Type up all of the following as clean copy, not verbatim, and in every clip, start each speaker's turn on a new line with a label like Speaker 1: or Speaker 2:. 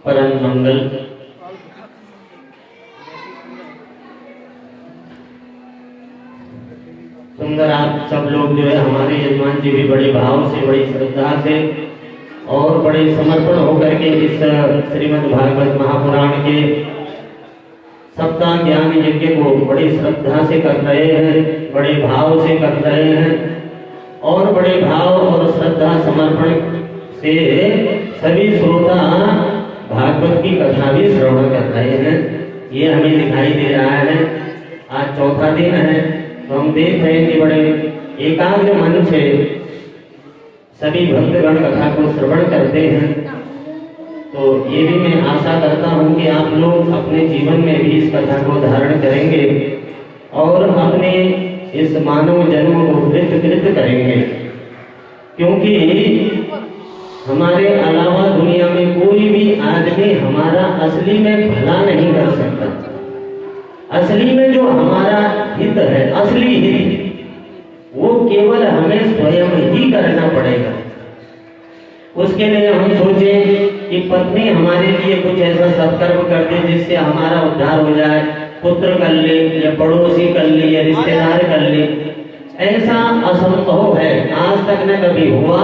Speaker 1: परम मंगल। सुंदर आप सब लोग जो है हमारे यजमान जी भी बड़े भाव से, बड़ी श्रद्धा से और बड़े समर्पण होकर के इस श्रीमद् भागवत महापुराण के सप्ताह ज्ञान यज्ञ को बड़ी श्रद्धा से कर रहे हैं, बड़े भाव से कर रहे हैं और बड़े भाव और श्रद्धा समर्पण से सभी श्रोता भागवत की कथा भी श्रवण कर रहे हैं। ये हमें दिखाई दे रहा है। आज चौथा दिन है तो हम देख रहे हैं कि बड़े एकाग्र मन से सभी भक्तगण कथा को श्रवण करते हैं। तो ये भी मैं आशा करता हूँ कि आप लोग अपने जीवन में भी इस कथा को धारण करेंगे और अपने इस मानव जन्म को कृत करेंगे, क्योंकि हमारे अलावा दुनिया में कोई भी आदमी हमारा असली में भला नहीं कर सकता। असली में जो हमारा हित है, असली हित, वो केवल हमें स्वयं ही करना पड़ेगा। उसके लिए हम सोचें कि पत्नी हमारे लिए कुछ ऐसा सत्कर्म कर दे जिससे हमारा उद्धार हो जाए, पुत्र कर ले या पड़ोसी कर ले या रिश्तेदार कर ले, ऐसा असंभव है। आज तक न कभी हुआ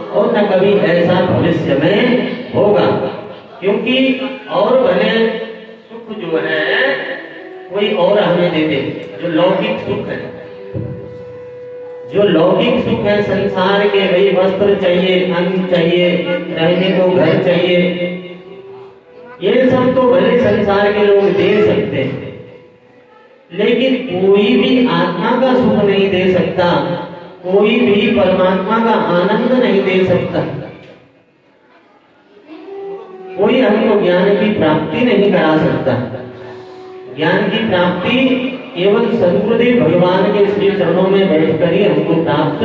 Speaker 1: और न कभी ऐसा भविष्य में होगा, क्योंकि और भले सुख जो है कोई और हमें दे दे, जो लौकिक सुख है, जो लौकिक सुख है संसार के, वही वस्त्र चाहिए, अन्न चाहिए, रहने को घर चाहिए, ये सब तो भले संसार के लोग दे सकते हैं, लेकिन कोई भी आत्मा का सुख नहीं दे सकता, कोई भी परमात्मा का आनंद नहीं दे सकता, कोई हमको ज्ञान की प्राप्ति नहीं करा सकता। ज्ञान की प्राप्ति केवल सद्गुरुदेव भगवान के श्री चरणों में बैठकर ही हमको प्राप्त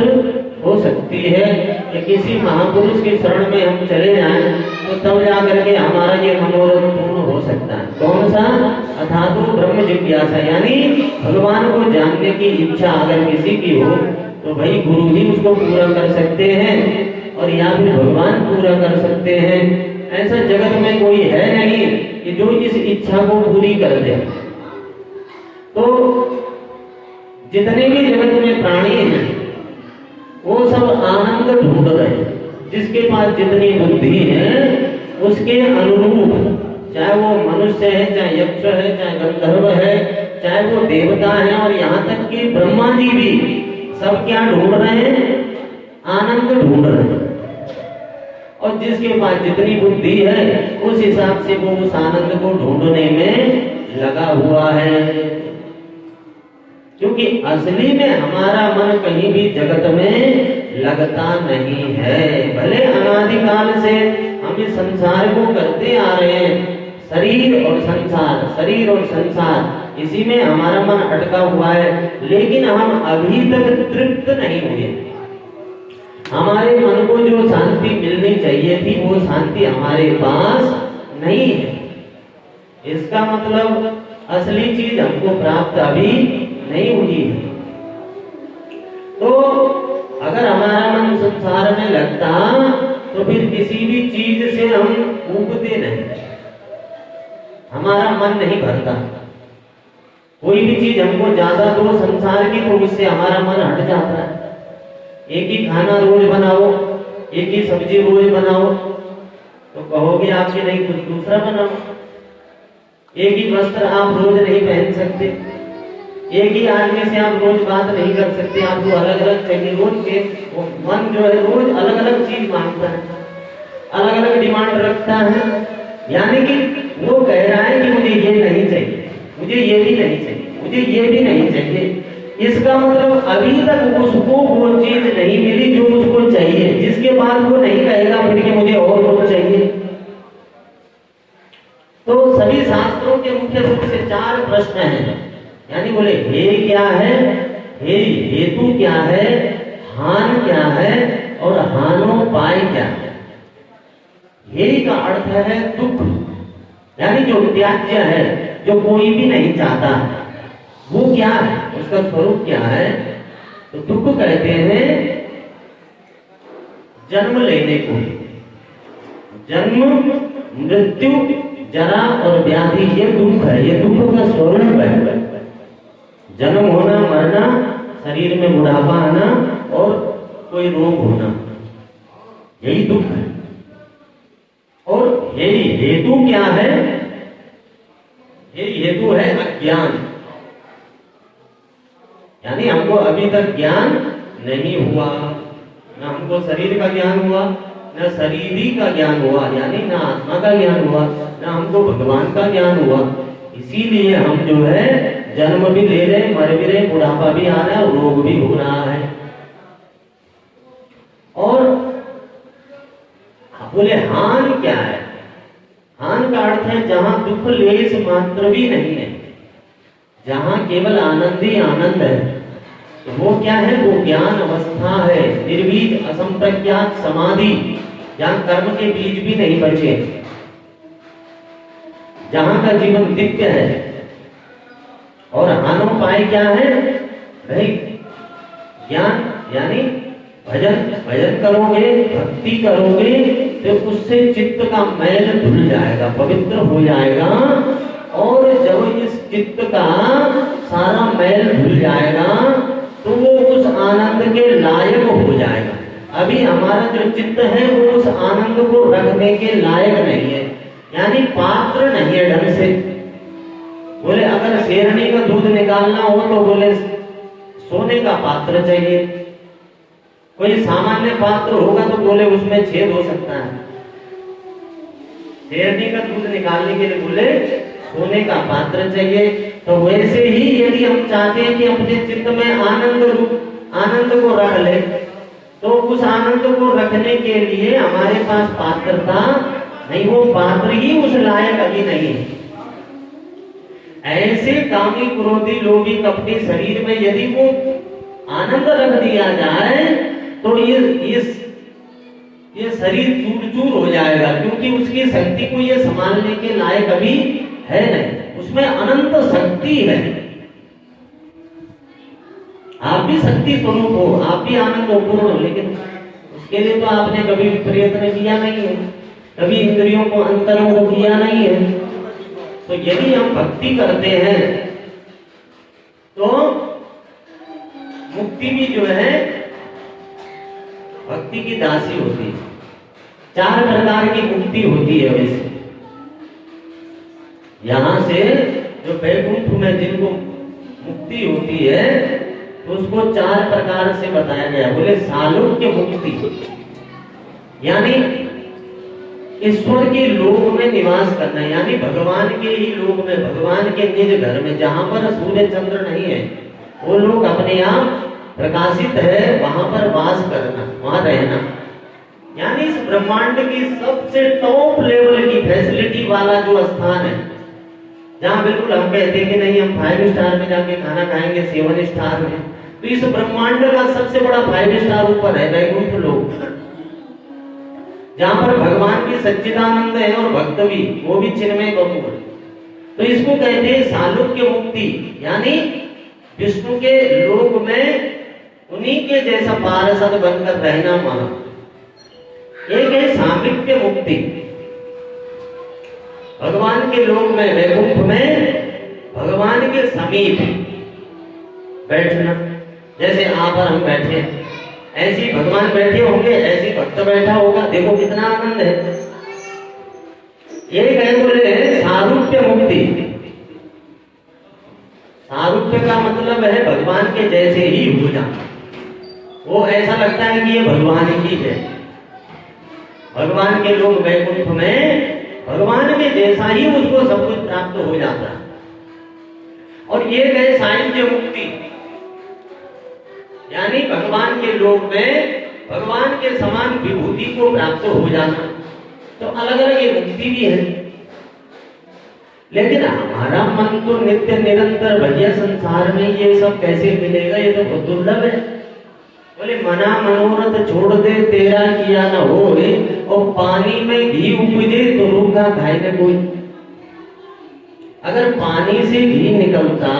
Speaker 1: हो सकती है। कि किसी महापुरुष के शरण में हम चले जाएं तो तब जाकर के हमारा ये मनोरथ पूर्ण हो सकता है। कौन सा? अथातो ब्रह्म जिज्ञासा, यानी भगवान को जानने की इच्छा अगर किसी की हो तो भाई गुरु ही उसको पूरा कर सकते हैं और या फिर भगवान पूरा कर सकते हैं। ऐसा जगत में कोई है नहीं कि जो इस इच्छा को पूरी कर दे। तो जितने भी जगत में प्राणी हैं वो सब आनंद ढूंढ रहे हैं। जिसके पास जितनी बुद्धि है उसके अनुरूप, चाहे वो मनुष्य है, चाहे यक्ष है, चाहे गंधर्व है, चाहे वो देवता है और यहाँ तक कि ब्रह्मा जी भी, सब क्या ढूंढ रहे हैं? आनंद ढूंढ रहे हैं। और जिसके पास जितनी बुद्धि है उस हिसाब से वो उस आनंद को ढूंढने में लगा हुआ है। क्योंकि असली में हमारा मन कहीं भी जगत में लगता नहीं है। भले अनादिकाल से हम इस संसार को करते आ रहे हैं, शरीर और संसार, शरीर और संसार, इसी में हमारा मन अटका हुआ है, लेकिन हम अभी तक तृप्त नहीं हुए। हमारे मन को जो शांति मिलनी चाहिए थी वो शांति हमारे पास नहीं है। इसका मतलब असली चीज हमको प्राप्त अभी नहीं हुई है। तो अगर हमारा मन संसार में लगता तो फिर किसी भी चीज से हम ऊबते नहीं, हमारा मन नहीं भरता। कोई भी चीज हमको ज्यादा दो संसार की तो उससे हमारा मन हट जाता है। एक ही खाना रोज बनाओ, एक ही सब्जी रोज बनाओ तो कहोगे आपके नहीं कुछ दूसरा बनाओ। एक ही वस्त्र आप रोज नहीं पहन सकते, एक ही आदमी से आप रोज बात नहीं कर सकते, आपको अलग अलग चाहिए। रोज के मन जो है रोज अलग अलग चीज मांगता है, अलग अलग डिमांड रखता है। यानी कि वो कह रहा है कि मुझे ये नहीं चाहिए, मुझे ये भी नहीं चाहिए, मुझे ये भी नहीं चाहिए। इसका मतलब अभी तक उसको वो चीज नहीं मिली जो उसको चाहिए, जिसके बाद वो नहीं कहेगा फिर कि मुझे और कुछ चाहिए। तो सभी शास्त्रों के मुख्य रूप से 4 प्रश्न हैं। यानी बोले हे क्या है, हे हेतु क्या है, हान क्या है और हानोपाय क्या है। हे का अर्थ है दुख, यानी जो त्याज्य है, जो कोई भी नहीं चाहता, वो क्या है, उसका स्वरूप क्या है। तो दुख कहते हैं जन्म लेने को, जन्म, मृत्यु, जरा और व्याधि, ये दुख है, ये दुख का स्वरूप है। जन्म होना, मरना, शरीर में बुढ़ापा आना और कोई रोग होना, यही दुख है। और यही हेतु क्या है? यही हेतु है अज्ञान, यानी हमको अभी तक ज्ञान नहीं हुआ, ना हमको शरीर का ज्ञान हुआ, ना शरीरी का ज्ञान हुआ, यानी ना आत्मा का ज्ञान हुआ, ना हमको भगवान का ज्ञान हुआ। इसीलिए हम जो है जन्म भी ले रहे, मर भी रहे, बुढ़ापा भी आ रहा है, रोग भी हो रहा है। और बोले हान क्या है? हान का अर्थ है जहां दुख लेस मात्र भी नहीं है, जहां केवल आनंद ही आनंद है। तो वो क्या है? वो ज्ञान अवस्था है, निर्बीज असंप्रज्ञात समाधि, जहां कर्म के बीज भी नहीं बचे, जहां का जीवन दिव्य है। और हानोपाय क्या है भाई? ज्ञान यानी भजन, भजन करोगे, भक्ति करोगे तो उससे चित्त का मैल धुल जाएगा, पवित्र हो जाएगा। और जब इस चित्त का सारा मैल धुल जाएगा तो वो उस आनंद के लायक हो जाएगा। अभी हमारा जो चित्त है वो उस आनंद को रखने के लायक नहीं है, यानी पात्र नहीं है ढंग से। बोले अगर शेरनी का दूध निकालना हो तो बोले सोने का पात्र चाहिए, कोई सामान्य पात्र होगा तो बोले उसमें छेद हो सकता है। शेरनी का दूध निकालने के लिए बोले सोने का पात्र चाहिए। तो वैसे ही यदि हम चाहते हैं कि अपने चित्त में आनंद को रख ले, तो उस आनंद को रखने के लिए हमारे पास पात्रता नहीं, वो पात्र ही उस लायक अभी नहीं है। ऐसे कामी, क्रोधी, लोभी, कपटी शरीर में यदि वो आनंद रख दिया जाए तो ये शरीर चूर चूर हो जाएगा, क्योंकि उसकी शक्ति को ये संभालने के लायक अभी है नहीं, उसमें अनंत शक्ति है। आप भी शक्ति स्वरूप हो, आप भी आनंद पूर्ण हो, लेकिन उसके लिए तो आपने कभी प्रयत्न किया नहीं है, कभी इंद्रियों को, अंतरों को किया नहीं है। तो यदि हम भक्ति करते हैं तो मुक्ति भी जो है भक्ति की दासी होती है। 4 प्रकार की मुक्ति होती है। वैसे यहां से जो वैकुंठ में जिनको मुक्ति होती है तो उसको 4 प्रकार से बताया गया। बोले सालोक्य मुक्ति, यानी ईश्वर के लोक में निवास करना, यानी भगवान के ही लोक में, भगवान के निज घर में, जहां पर सूर्य चंद्र नहीं है, वो लोग अपने आप प्रकाशित है, वहां पर वास करना, वहां रहना। यानी इस ब्रह्मांड की सबसे टॉप लेवल की फैसिलिटी वाला जो स्थान है, जहां बिल्कुल हम कहते हैं कि नहीं हम 5 स्टार में जाके खाना खाएंगे, 7 स्टार में, तो इस ब्रह्मांड का सबसे बड़ा 5 स्टार ऊपर है वैकुंठ लोक, जहां पर भगवान की सच्चिदानंद है और भक्त भी, वो भी चिन्मय बपू है। तो इसको कहते हैं सालोक्य मुक्ति, यानी विष्णु के लोक में उन्हीं के जैसा पार्षद बनकर रहना वहां। एक है सामीप्य मुक्ति, भगवान के लोक में, वैकुंठ में भगवान के समीप बैठना, जैसे आप और हम बैठे हैं ऐसे भगवान बैठे होंगे, ऐसे भक्त बैठा होगा, देखो कितना आनंद है। ये कहे बोले सारूप्य मुक्ति। सारूप्य का मतलब है भगवान के जैसे ही हो जाना, वो ऐसा लगता है कि ये भगवान ही है। भगवान के लोग वैकुंठ में भगवान के जैसा ही उसको सब कुछ प्राप्त हो जाता है। और ये कहे सायुज्य मुक्ति, यानी भगवान के लोक में भगवान के समान विभूति को प्राप्त हो जाना। तो अलग अलग ये मुक्ति भी है। लेकिन हमारा मन तो नित्य निरंतर भैया संसार में ये सब कैसे मिलेगा, ये तो बहुत दुर्लभ है। बोले मना मनोरथ छोड़ दे तेरा किया न होए, और पानी में घी उपजे तो रूखा खाए न कोई। अगर पानी से घी निकलता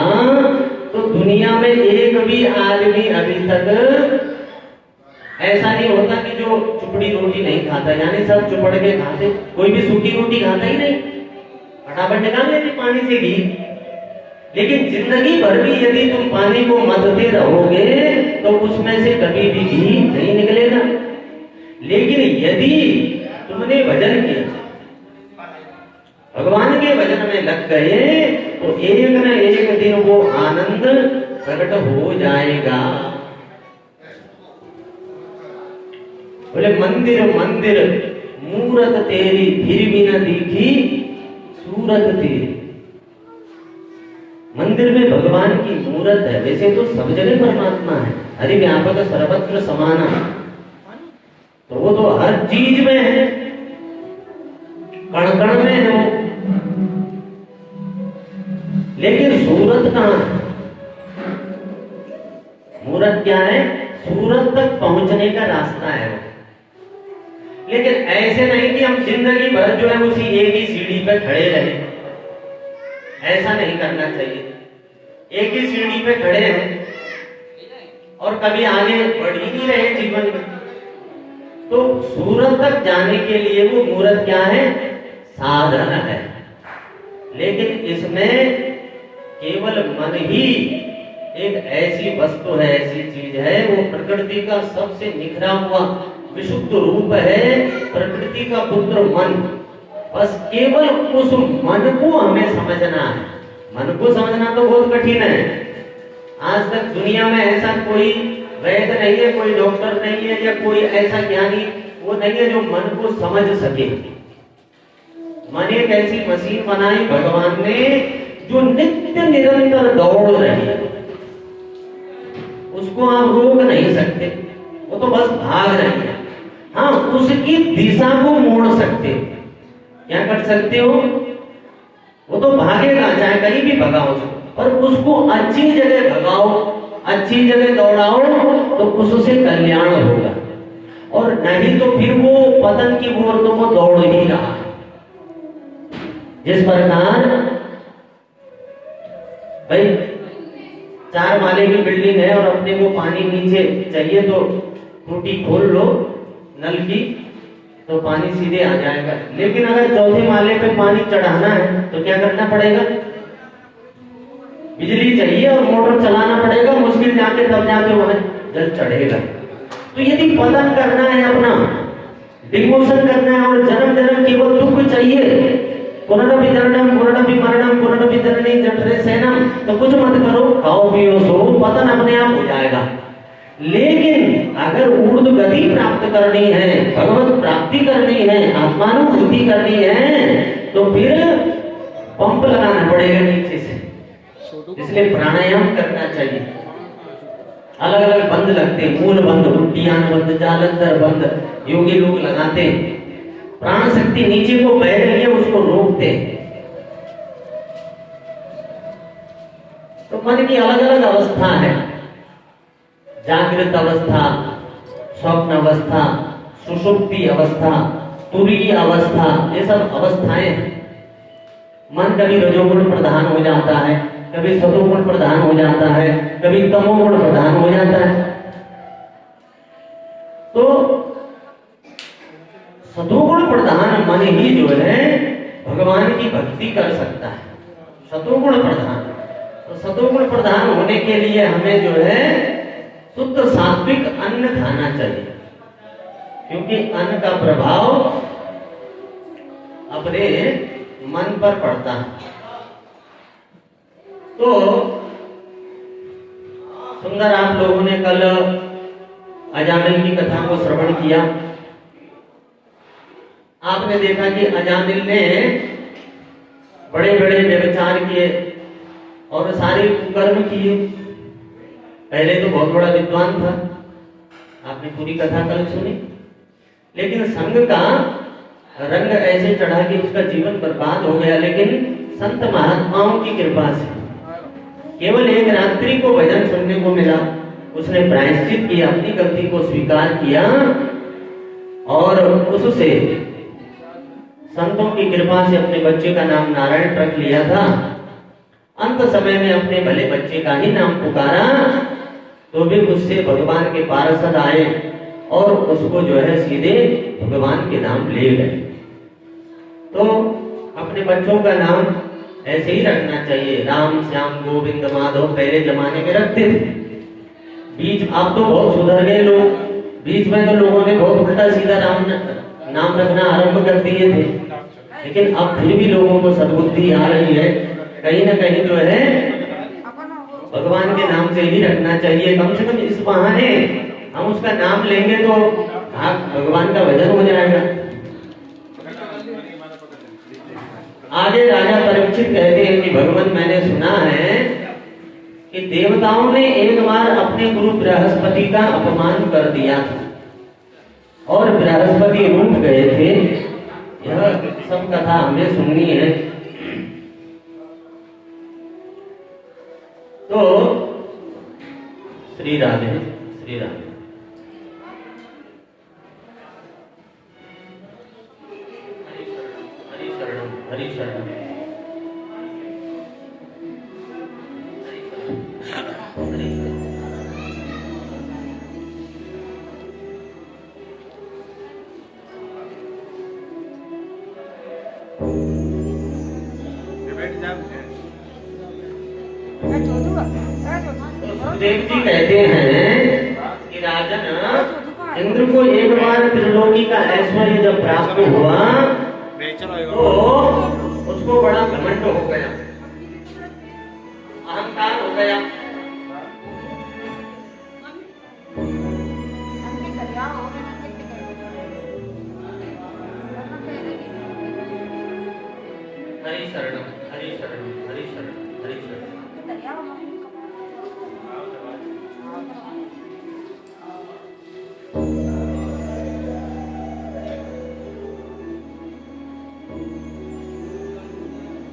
Speaker 1: तो दुनिया में एक भी आदमी अभी तक ऐसा नहीं होता कि जो चुपड़ी रोटी नहीं खाता, यानी सब चुपड़ के खाते, कोई भी सूखी रोटी खाता ही नहीं, फटाफट निकाल लेते पानी से घी। लेकिन जिंदगी भर भी यदि तुम पानी को मथते रहोगे तो उसमें से कभी भी घी नहीं निकलेगा। लेकिन यदि तुमने भजन किया, भगवान के भजन में लग गए, तो एक न एक दिन वो आनंद प्रकट हो जाएगा। बोले मंदिर मंदिर मूरत तेरी, फिर भी न दिखी सूरत तेरी। मंदिर में भगवान की मूरत है, वैसे तो सब जगह परमात्मा है, हरि व्यापक सर्वत्र समाना, तो वो तो हर चीज में है, कण कण में है वो। लेकिन सूरत कहां है? मूरत क्या है? सूरत तक पहुंचने का रास्ता है वो। लेकिन ऐसे नहीं कि हम जिंदगी भर जो है उसी एक ही सीढ़ी पे खड़े रहे, ऐसा नहीं करना चाहिए। एक ही सीढ़ी पे खड़े हैं और कभी आगे बढ़ ही नहीं रहे जीवन में, तो सूरत तक जाने के लिए वो मूरत क्या है? साधन है। लेकिन इसमें केवल मन ही एक ऐसी वस्तु है, ऐसी चीज है, वो प्रकृति का सबसे निखरा हुआ विशुद्ध रूप है, प्रकृति का पुत्र मन। बस केवल उस मन को हमें समझना है। मन को समझना तो बहुत कठिन है। आज तक दुनिया में ऐसा कोई वैद्य नहीं है, कोई डॉक्टर नहीं है, या कोई ऐसा ज्ञानी वो नहीं है जो मन को समझ सके। मन एक ऐसी मशीन बनाई भगवान ने जो नित्य निरंतर दौड़ रही है, उसको आप रोक नहीं सकते, वो तो बस भाग रही है। हाँ, उसकी दिशा को मोड़ सकते हो। क्या कर सकते हो? वो तो भागेगा, चाहे कहीं भी भगाओ, पर उसको अच्छी जगह भगाओ, अच्छी जगह दौड़ाओ, तो उससे कल्याण होगा। और नहीं तो फिर वो पतन की ओर तो वो दौड़ ही रहा है। जिस प्रकार भाई 4 माले की बिल्डिंग है और अपने को पानी नीचे चाहिए, तो टूटी खोल लो नल की, तो पानी सीधे आ जाएगा। लेकिन अगर 4थे माले पे पानी चढ़ाना है तो क्या करना पड़ेगा? बिजली चाहिए और मोटर चलाना पड़ेगा, मुश्किल जाके तब जाके वहां जल चढ़ेगा। तो यदि पतन करना है, अपना डिमोशन करना है और जन्म जन्म केवल दुख चाहिए, पुनरपि जननम पुनरपि मरणम पुनरपि जननी जठरे शयनम, तो कुछ मत करो, खाओ पियो सो, पतन अपने आप हो जाएगा। लेकिन अगर ऊर्ध्व गति प्राप्त करनी है, भगवत प्राप्ति करनी है, आत्मानुभूति करनी है, तो फिर पंप लगाना पड़ेगा नीचे से। इसलिए प्राणायाम करना चाहिए। अलग अलग बंद लगते, मूल बंद, उद्यान बंद, जालंधर बंद, योगी लोग लगाते। प्राण शक्ति नीचे को बह रही है, उसको रोकते। तो मन की अलग अलग अवस्था है, जागृत अवस्था, स्वप्न अवस्था, सुषुप्ति अवस्था, तुरीय अवस्था, ये सब अवस्थाएं हैं। मन कभी रजोगुण प्रधान हो जाता है, कभी सतोगुण प्रधान हो जाता है, कभी तमोगुण प्रधान हो जाता है। तो सतोगुण प्रधान मन ही जो है भगवान की भक्ति कर सकता है। सतोगुण प्रधान, तो सतोगुण प्रधान होने के लिए हमें जो है शुद्ध सात्विक अन्न खाना चाहिए, क्योंकि अन्न का प्रभाव अपने मन पर पड़ता है। तो सुंदर, आप लोगों ने कल अजामिल की कथा को श्रवण किया। आपने देखा कि अजामिल ने बड़े बड़े व्यभिचार किए और सारे कुकर्म किए। पहले तो बहुत बड़ा विद्वान था, आपने पूरी कथा कल सुनी, लेकिन संग का रंग ऐसे चढ़ा कि उसका जीवन बर्बाद हो गया। लेकिन संत महात्माओं की कृपा से केवल एक रात्रि को भजन सुनने को मिला, उसने प्रायश्चित किया, अपनी गलती को स्वीकार किया और उससे संतों की कृपा से अपने बच्चे का नाम नारायण रख लिया था। अंत समय में अपने भले बच्चे का ही नाम पुकारा, तो भी उससे भगवान के पार्षद आए और उसको जो है सीधे भगवान के नाम ले गए। तो अपने बच्चों का नाम ऐसे ही रखना चाहिए, राम श्याम गोविंद माधव पहले जमाने में रखते थे। बीच अब तो बहुत सुधर गए लोग, बीच में तो लोगों ने बहुत उल्टा सीधा नाम रखना आरंभ कर दिए थे, लेकिन अब फिर भी लोगों को सद्बुद्धि आ रही है, कहीं ना कहीं जो है भगवान के नाम से ही रखना चाहिए। कम से कम इस बहाने हम उसका नाम लेंगे तो भगवान का भजन हो जाएगा। आगे राजा परीक्षित कहते हैं कि भगवान मैंने सुना है कि देवताओं ने एक बार अपने गुरु बृहस्पति का अपमान कर दिया था और बृहस्पति रूठ गए थे। यह सब कथा हमें सुननी है। तो श्री राधे श्री राधे। हरि शरणम हरि शरणम। देव जी कहते हैं कि राजन इंद्र को एक बार त्रिलोकी का ऐश्वर्य जब प्राप्त हुआ तो उसको बड़ा घमंड हो गया, अहंकार हो गया। हरि शरणम हरि शरणम हरि शरणम हरि शरणम।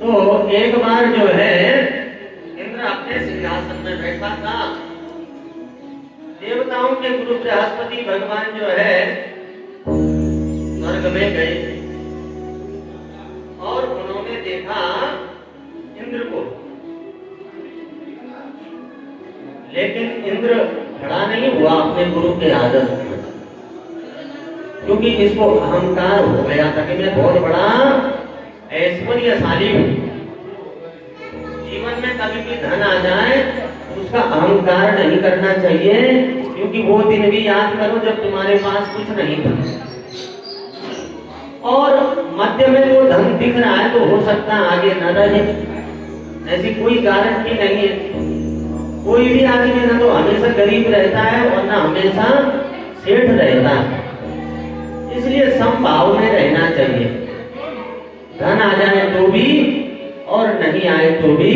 Speaker 1: तो एक बार जो है इंद्र अपने सिंहासन में बैठा था, देवताओं के गुरु बृहस्पति भगवान जो है स्वर्ग में गए और उन्होंने देखा इंद्र को, लेकिन इंद्र खड़ा नहीं हुआ अपने गुरु के आदर में, क्योंकि इसको अहंकार हो गया था कि मैं बहुत बड़ा ऐश्वर्यशाली हूं। जीवन में कभी भी धन आ जाए उसका अहंकार नहीं करना चाहिए, क्योंकि वो दिन भी याद करो जब तुम्हारे पास कुछ नहीं था और मध्य में वो धन दिख रहा है तो हो सकता है आगे न रहे, ऐसी कोई गारंटी नहीं है। कोई भी आदमी ना तो हमेशा गरीब रहता है और ना हमेशा सेठ रहता है, इसलिए समभाव में रहना चाहिए। धन आ जाए तो भी और नहीं आए तो भी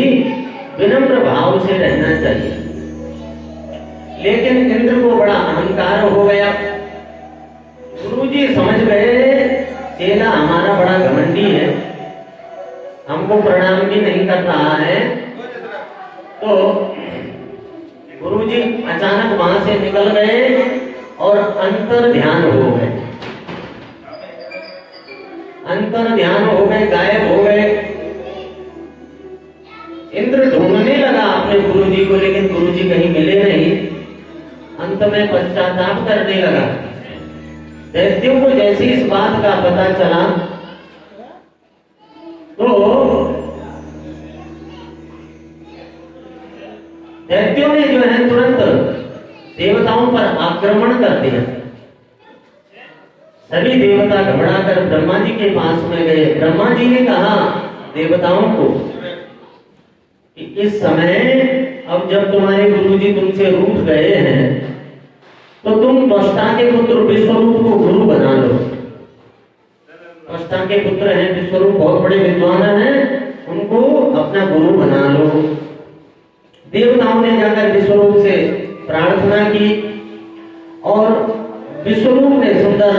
Speaker 1: विनम्र भाव से रहना चाहिए। लेकिन इंद्र को बड़ा अहंकार हो गया। गुरुजी समझ गए चेला हमारा बड़ा घमंडी है, हमको प्रणाम भी नहीं कर रहा है। तो गुरुजी अचानक वहां से निकल गए और अंतर ध्यान हो गए, अंतर ध्यान हो गए, गायब हो गए। इंद्र ढूंढने लगा अपने गुरुजी को, लेकिन गुरुजी कहीं मिले नहीं। अंत में पश्चाताप करने लगा। दैत्यों को जैसे इस बात का पता चला तो दैत्यों ने जो है तुरंत देवताओं पर आक्रमण कर दिया। सभी देवता घबराकर ब्रह्मा जी के पास में गए। ब्रह्मा जी ने कहा देवताओं को कि इस समय अब जब तुम्हारे गुरुजी तुमसे रूठ गए हैं तो तुम त्वष्टा के पुत्र विश्वरूप को गुरु बना लो। त्वष्टा के पुत्र हैं विश्वरूप, बहुत बड़े विद्वान हैं, उनको अपना गुरु बना लो। देवताओं ने जाकर विश्वरूप से प्रार्थना की और विश्वरूप ने सुंदर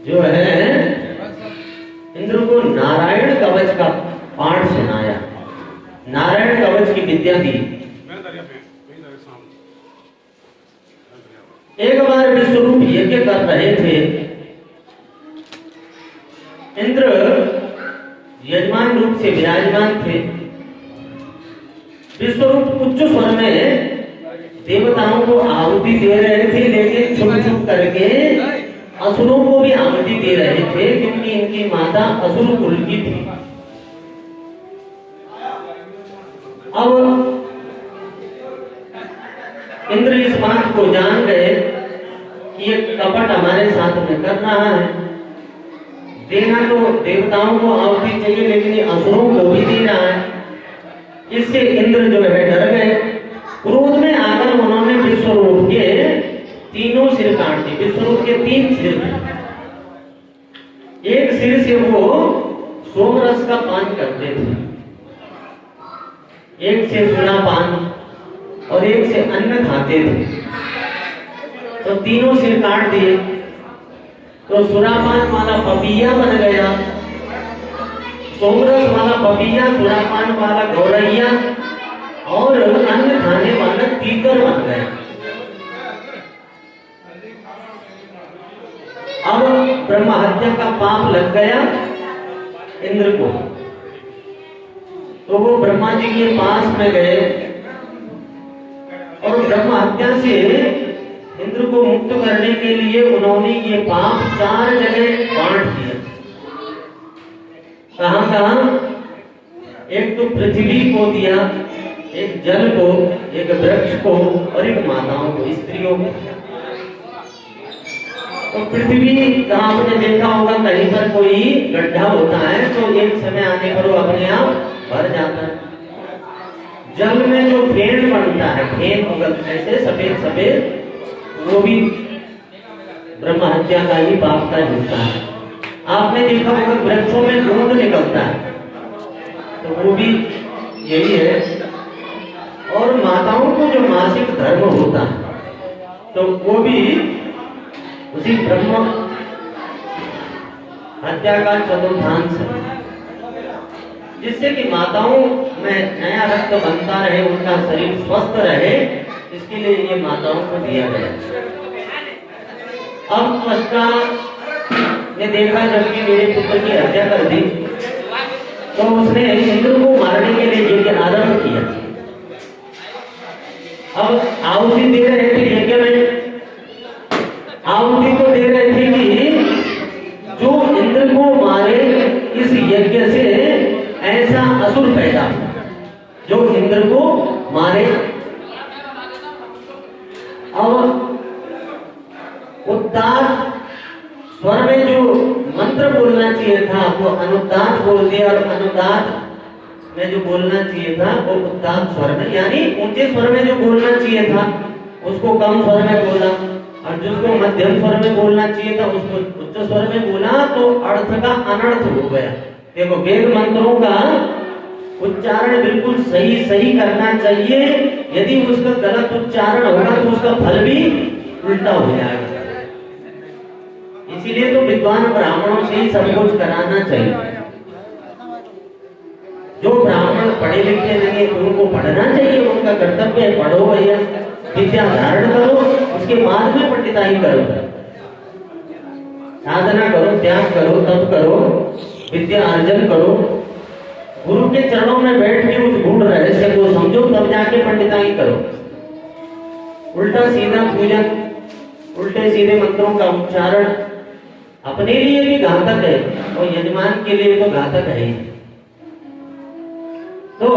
Speaker 1: जो है इंद्र को नारायण कवच का पाठ सुनाया, नारायण कवच की विद्या दी। एक बार विश्वरूप यज्ञ कर रहे थे। इंद्र यजमान रूप से विराजमान थे। विश्वरूप उच्च स्वर में देवताओं को आहुति दे रहे थे, लेकिन छुप छुप करके असुरों को भी आहुति दे रहे थे, क्योंकि इनकी माता असुर कुल की थी। अब इंद्र इस बात को जान गए कि ये कपट हमारे साथ में कर रहा है। देना तो देवताओं को आहुति चाहिए, लेकिन ये असुरों को भी दे रहा है। इससे इंद्र जो है डर गए। क्रोध में आकर उन्होंने विश्वरूप के तीनों सिर काट दिए। विश्वरूप के 3 सिर थे। एक सिर से वो सोमरस का पान करते थे, एक से सुना पान और एक से अन्न खाते थे। तो तीनों सिर काट दिए। तो सुरापान वाला पपीया बन गया, सोमरस वाला पपीया, सुरापान वाला गौरैया और अन्न खाने वाला तीतर बन गया। अब ब्रह्म हत्या का पाप लग गया इंद्र को। तो वो ब्रह्मा जी के पास में गए और ब्रह्म हत्या से इंद्र को मुक्त करने के लिए उन्होंने ये पाप 4 जगह बांट दिया। कहां? एक तो पृथ्वी को दिया, एक जल को, एक वृक्ष को और एक माताओं को, स्त्रियों को। तो पृथ्वी का आपने देखा होगा, कहीं पर कोई गड्ढा होता है तो एक समय आने पर वो अपने आप भर जाता है। जल में जो फेन बनता है, फेन ऐसे सफेद सफेद, वो भी ब्रह्म हत्या का ही पाप का हिस्सा है। आपने देखा होगा वृक्षों में दूध निकलता है, तो वो भी यही है। और माताओं को जो मासिक धर्म होता है, तो वो भी उसी ब्रह्म हत्या का चतुर्थांश है, जिससे कि माताओं में नया रक्त बनता रहे, उनका शरीर स्वस्थ रहे, इसके लिए ये माताओं को दिया गया। अब पश्चात ने देखा जबकि मेरे पुत्र की हत्या कर दी, तो उसने इंद्र को मारने के लिए यज्ञ आरंभ किया। अब आहुति दे रहे थे यज्ञ में, आहुति तो दे रहे थे कि जो इंद्र को मारे, इस यज्ञ से ऐसा असुर पैदा जो इंद्र को मारे। अब उद्दात स्वर में जो मंत्र बोलना चाहिए था वो अनुदात बोल दिया, और अनुदात में जो बोलना चाहिए था वो उद्दात स्वर में, यानी ऊंचे स्वर में जो बोलना चाहिए था उसको कम स्वर में बोला, और जिसको मध्यम स्वर में बोलना चाहिए था उसको उच्च स्वर में बोला, तो अर्थ का अनर्थ हो गया। देखो, वेद मंत्रों का उच्चारण बिल्कुल सही करना चाहिए। यदि उसका गलत उच्चारण होगा तो उसका फल भी उल्टा हो जाएगा। इसीलिए तो विद्वान ब्राह्मणों से ही सब कुछ कराना चाहिए। जो ब्राह्मण पढ़े लिखे नहीं तो उनको पढ़ना चाहिए, उनका कर्तव्य है, पढ़ो भैया, विद्या धारण करो, उसके बाद में पंडिताई करो, साधना करो, त्याग करो, तप करो, विद्या अर्जन करो, गुरु के चरणों में बैठ के उस गूढ़ रहस्य को समझो, तब जाके पंडिताई करो। उल्टा सीधा पूजन, उल्टे सीधे मंत्रों का उच्चारण अपने लिए भी घातक है और यजमान के लिए तो घातक है ही। तो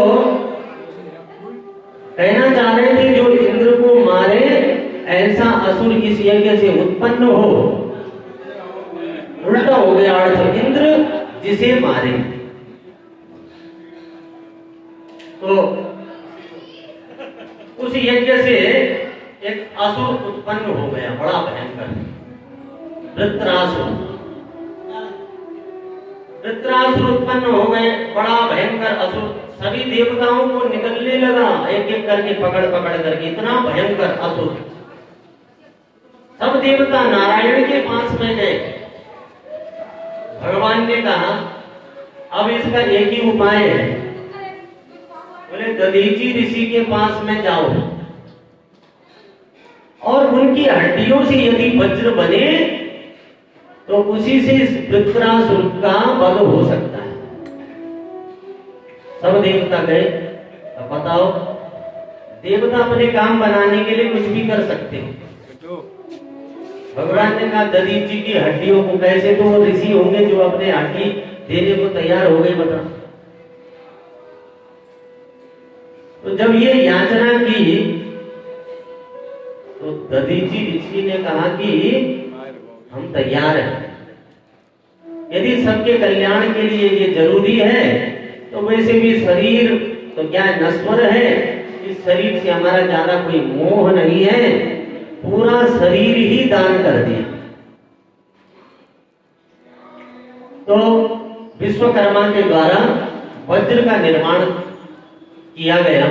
Speaker 1: कहना चाह रहे थे जो इंद्र को मारे, ऐसा असुर इस यज्ञ से उत्पन्न हो। उल्टा हो गया अर्थ, इंद्र जिसे मारे। तो उस यज्ञ से एक असुर उत्पन्न हो गया, बड़ा भयंकर, वृत्रासुर। वृत्रासुर उत्पन्न हो गए, बड़ा भयंकर असुर। सभी देवताओं को निकलने लगा, एक एक करके पकड़ करके, इतना भयंकर असुर। सब देवता नारायण के पास में गए। भगवान ने कहा अब इसका एक ही उपाय है, बोले दधीची ऋषि के पास में जाओ और उनकी हड्डियों से यदि वज्र बने तो उसी से इस वृत्रासुर का वध हो सकता है। सब देवता गए। अब बताओ, देवता अपने काम बनाने के लिए कुछ भी कर सकते हैं, भगवान ने कहा दधीच जी की हड्डियों को कैसे, तो वो ऋषि होंगे जो अपने हड्डी देने को तैयार हो गए, बता। तो जब ये याचना की तो दधीचि ऋषि ने कहा कि हम तैयार हैं, यदि सबके कल्याण के लिए ये जरूरी है तो वैसे भी शरीर तो क्या नश्वर है, इस शरीर से हमारा ज्यादा कोई मोह नहीं है, पूरा शरीर ही दान कर दिया। तो विश्वकर्मा के द्वारा वज्र का निर्माण किया गया।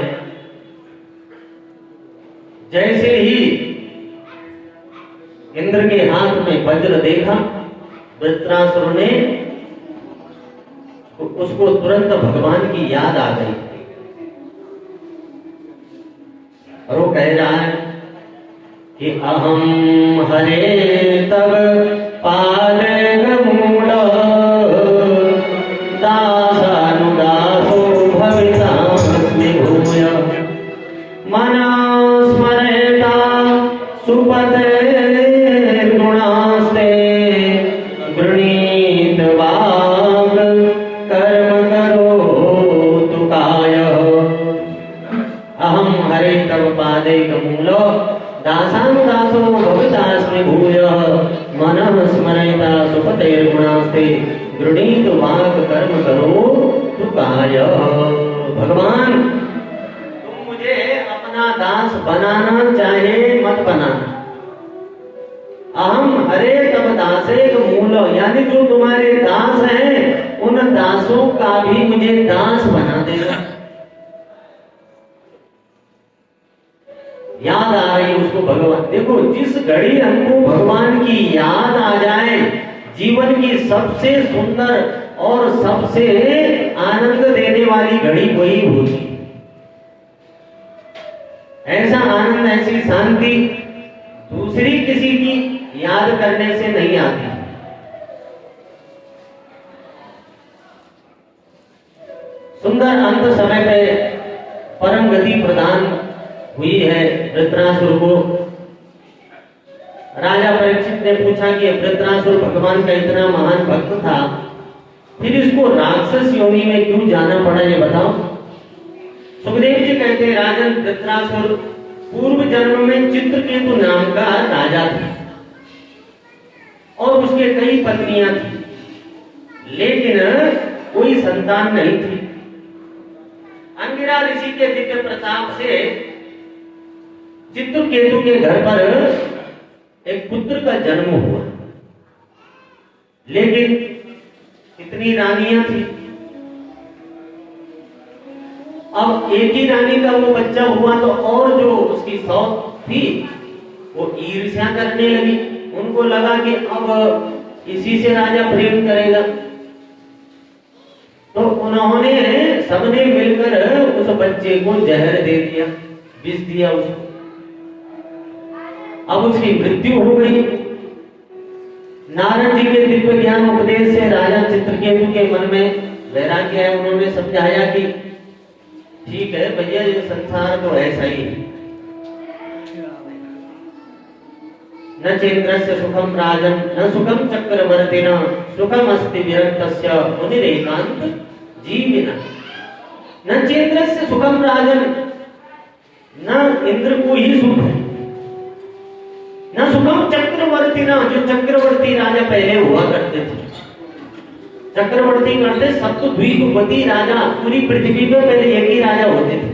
Speaker 1: जैसे ही इंद्र के हाथ में वज्र देखा, वृत्रासुर ने उसको तुरंत भगवान की याद आ गई और वो कह रहा है कि अहम हरे तब पादमूल दासानुदासो भवितास्मि भूय मना स्मरेता सुपते गुणास्ते गृणीत वाग कर्म करोतु काय अहम हरे तव पादैकमूल दासानुदासो भवितास्मि भूय मनः स्मरेता सुपतेर्गुणास्ते गृणीत वाग कर्म करोतु काय। भगवान तुम मुझे अपना दास बनाना चाहे मत बनाना, अहम हरे तब दासेक मूल, यानी जो तुम्हारे दास हैं उन दासों का भी मुझे दास बना देना। याद आ रही उसको भगवान, देखो जिस घड़ी हमको भगवान की याद आ जाए, जीवन की सबसे सुंदर और सबसे आनंद देने वाली घड़ी वही होती। ऐसा आनंद, ऐसी शांति दूसरी किसी की याद करने से नहीं आती। सुंदर अंत समय पे परम गति प्रदान हुई है वृत्रासुर को। राजा परीक्षित ने पूछा कि वृत्रासुर भगवान का इतना महान भक्त था, फिर इसको राक्षस योनि में क्यों जाना पड़ा, ये बताओ। सुखदेव जी कहते हैं राजन वृत्रासुर पूर्व जन्म में चित्रकेतु नाम का राजा था और उसके कई पत्नियां थी, लेकिन कोई संतान नहीं थी। अंगिरा ऋषि के दिव्य प्रताप से चित्रकेतु के घर पर एक पुत्र का जन्म हुआ, लेकिन कितनी रानियां थी। अब एक ही रानी का वो बच्चा हुआ तो और जो उसकी सौत थी वो ईर्ष्या करने लगी। उनको लगा कि अब इसी से राजा प्रेम करेगा, तो उन्होंने सबने मिलकर उस बच्चे को जहर दे दिया, विष दिया उसको। अब उसकी मृत्यु हो गई। नारद जी के दिव्य ज्ञान उपदेश से राजा चित्रकेतु के मन में वैराग्य है। उन्होंने समझाया कि ठीक है भैया, ये संसार तो ऐसा ही है। न चेन्द्रस्य सुखम राजन न सुखम चक्रवर्तिना सुखम अस्ति विरक्तस्य मुनिरेकांत जीविना। न चेन्द्रस्य सुखम राजन, न इंद्र को ही सुख है, न सुखम चक्रवर्तिना, जो चक्रवर्ती राजा पहले हुआ करते थे। चक्रवर्ती करते सप्तद्वीपवती राजा, पूरी पृथ्वी पे पहले एक ही राजा होते थे,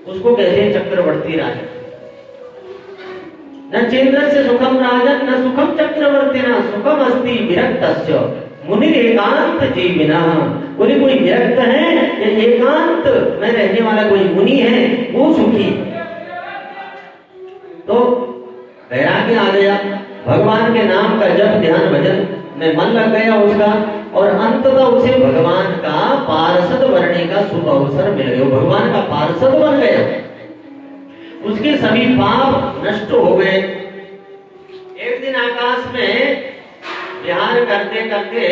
Speaker 1: उसको कहते हैं चक्रवर्ती राजा। न चेन्द्रस्य सुखम राजन न सुखम चक्रवर्तिना सुखम अस्ति विरक्तस्य मुनिरेकांत जीविना। कोई विरक्त है या एकांत में रहने वाला कोई मुनि है वो सुखी। तो वैराग्य आ गया, भगवान के नाम का जप ध्यान भजन में मन लग गया उसका, और अंततः उसे भगवान का पार्षद बनने का शुभ अवसर मिल गया। भगवान का पार्षद बन गया, उसके सभी पाप नष्ट हो गए। एक दिन आकाश में विहार करते करते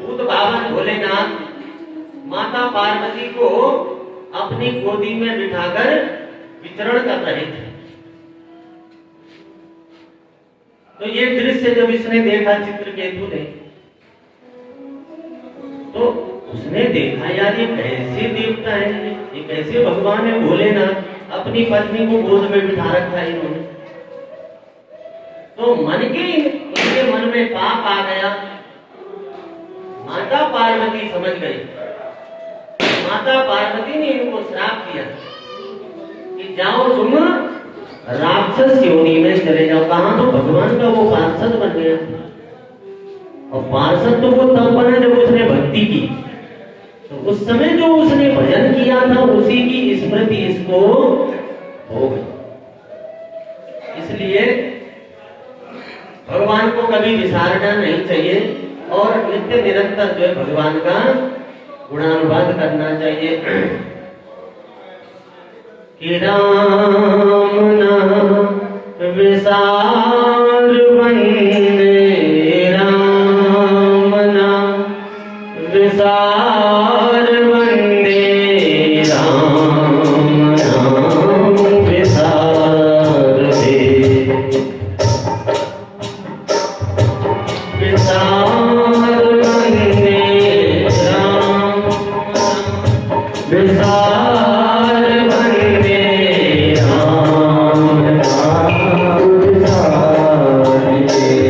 Speaker 1: भूत भावन भोलेनाथ माता पार्वती को अपनी गोदी में बिठाकर विचरण कर रहे थे। तो ये दृश्य जब इसने देखा चित्रकेतु ने, तो उसने देखा यार ये कैसे देवता है, ये कैसे भगवान है भोलेनाथ, अपनी पत्नी को गोद में बिठा रखा है इन्होंने। तो उनके मन में पाप आ गया। माता पार्वती समझ गई। माता पार्वती ने इनको श्राप दिया कि जाओ तुम राक्षस योनि में चले जाओ। कहां? तो भगवान का वो पार्षद बन गया। और पार्षद तो वो तब बना जब उसने भक्ति की। तो उस समय जो उसने भजन किया था उसी की स्मृति इसको हो गई। इसलिए भगवान को कभी विसारना नहीं चाहिए और नित्य निरंतर जो है भगवान का गुणानुवाद करना चाहिए। कि राम नाम विसार वंदे, राम नाम विसार वंदे, राम नाम विसार दे, विसार वंदे, राम विसार वंदे, राम नाम विसार दे।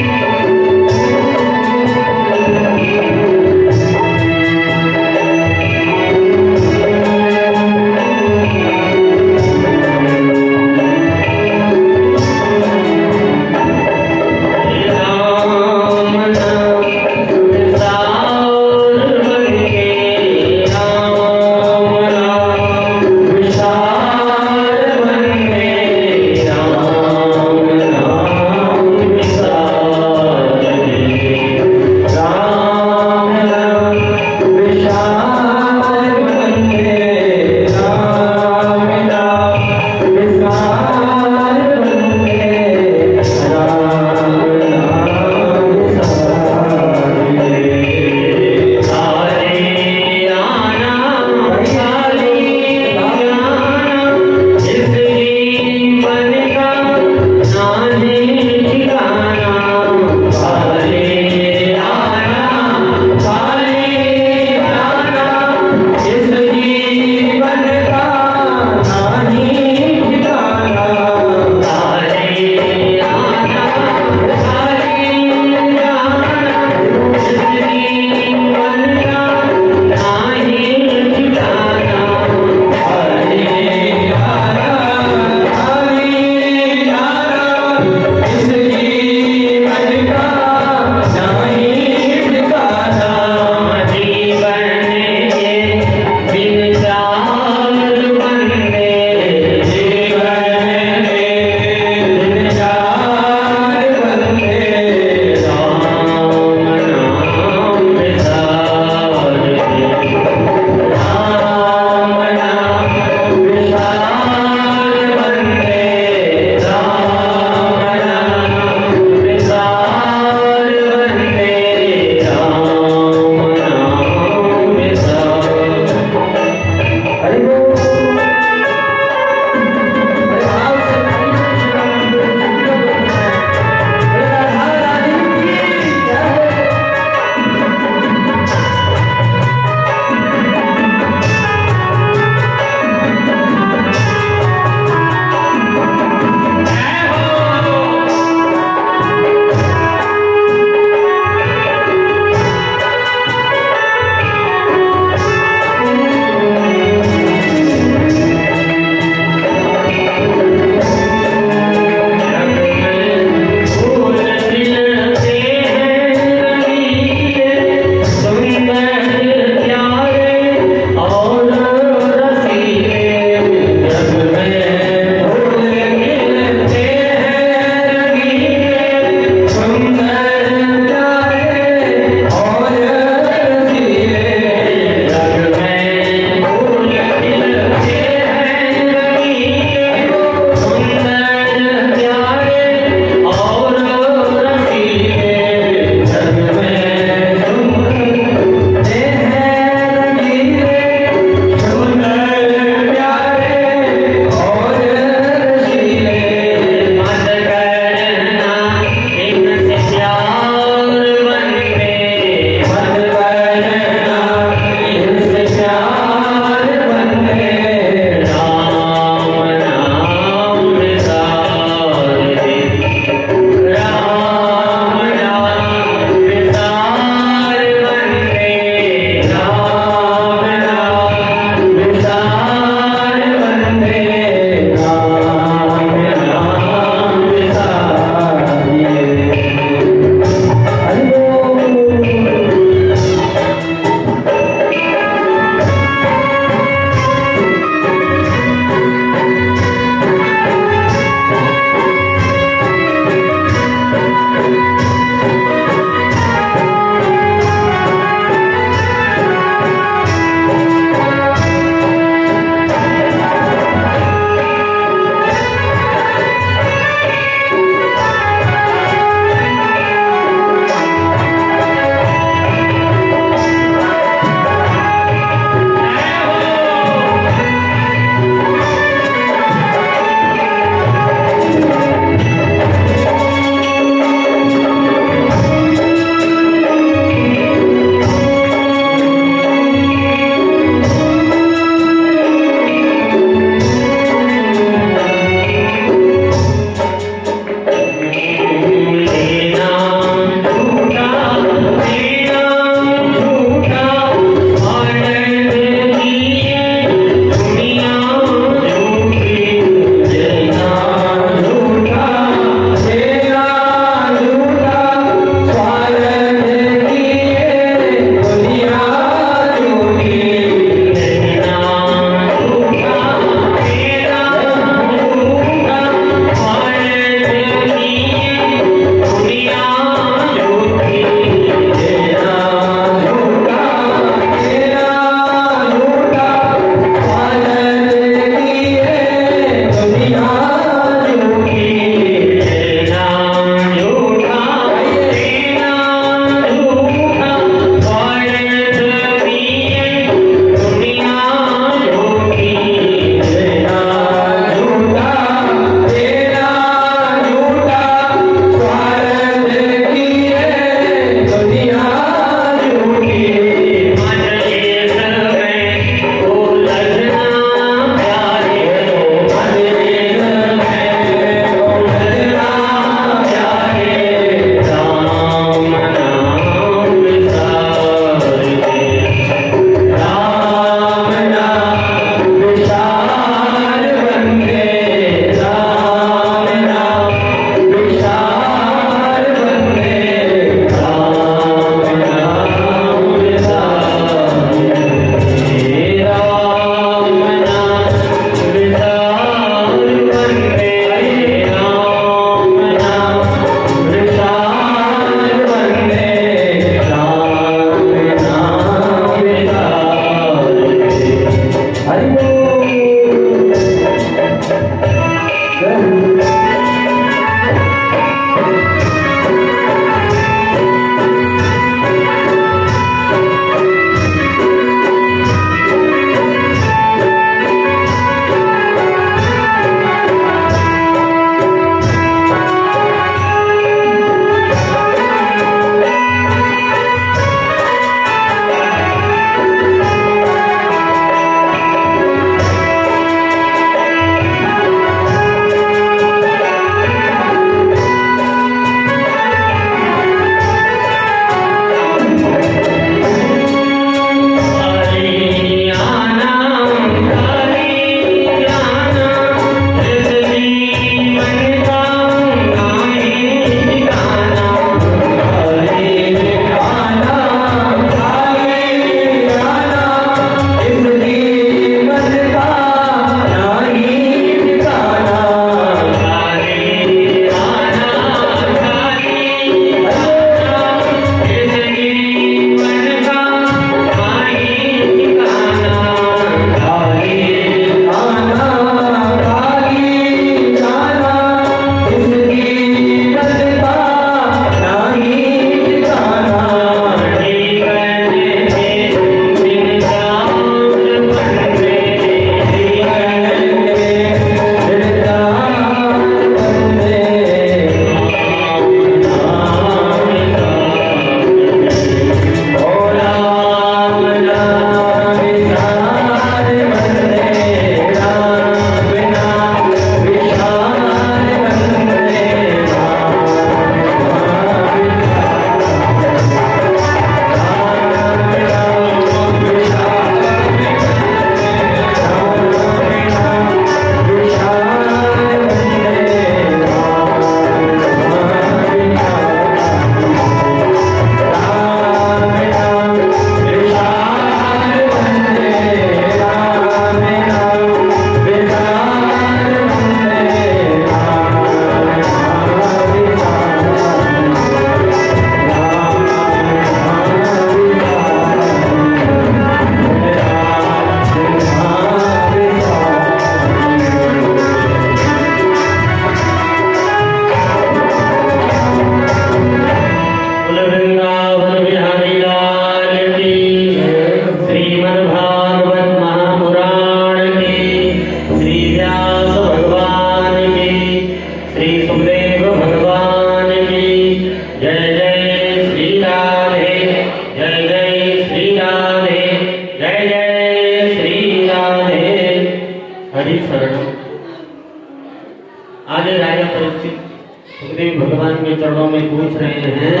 Speaker 1: के चरणों में पूछ रहे हैं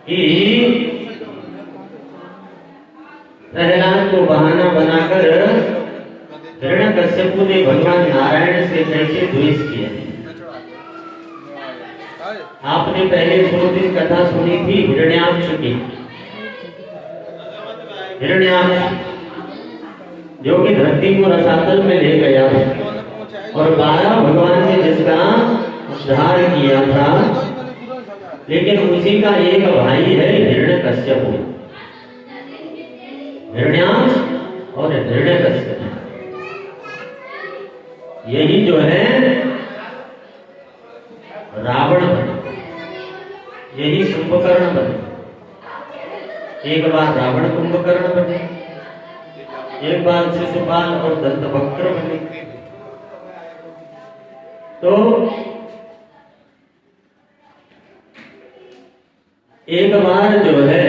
Speaker 1: कि प्रहलाद को बहाना बनाकर हिरण्यकश्यप ने भगवान नारायण से कैसे द्वेष किया। आपने पहले 100 दिन कथा सुनी थी हिरण्याक्ष की। हिरण्याक्ष जो कि धरती को रसातल में ले गया और 12 भगवान ने जिसका उद्धार किया था, लेकिन उसी का एक भाई है हिरण्यकश्यप। हिरण्याक्ष और हिरण्यकश्यप यही जो है रावण बने, यही कुंभकर्ण बने। एक बार रावण कुंभकर्ण बने, एक बार शिशुपाल और दंतवक्र बने। तो एक बार जो है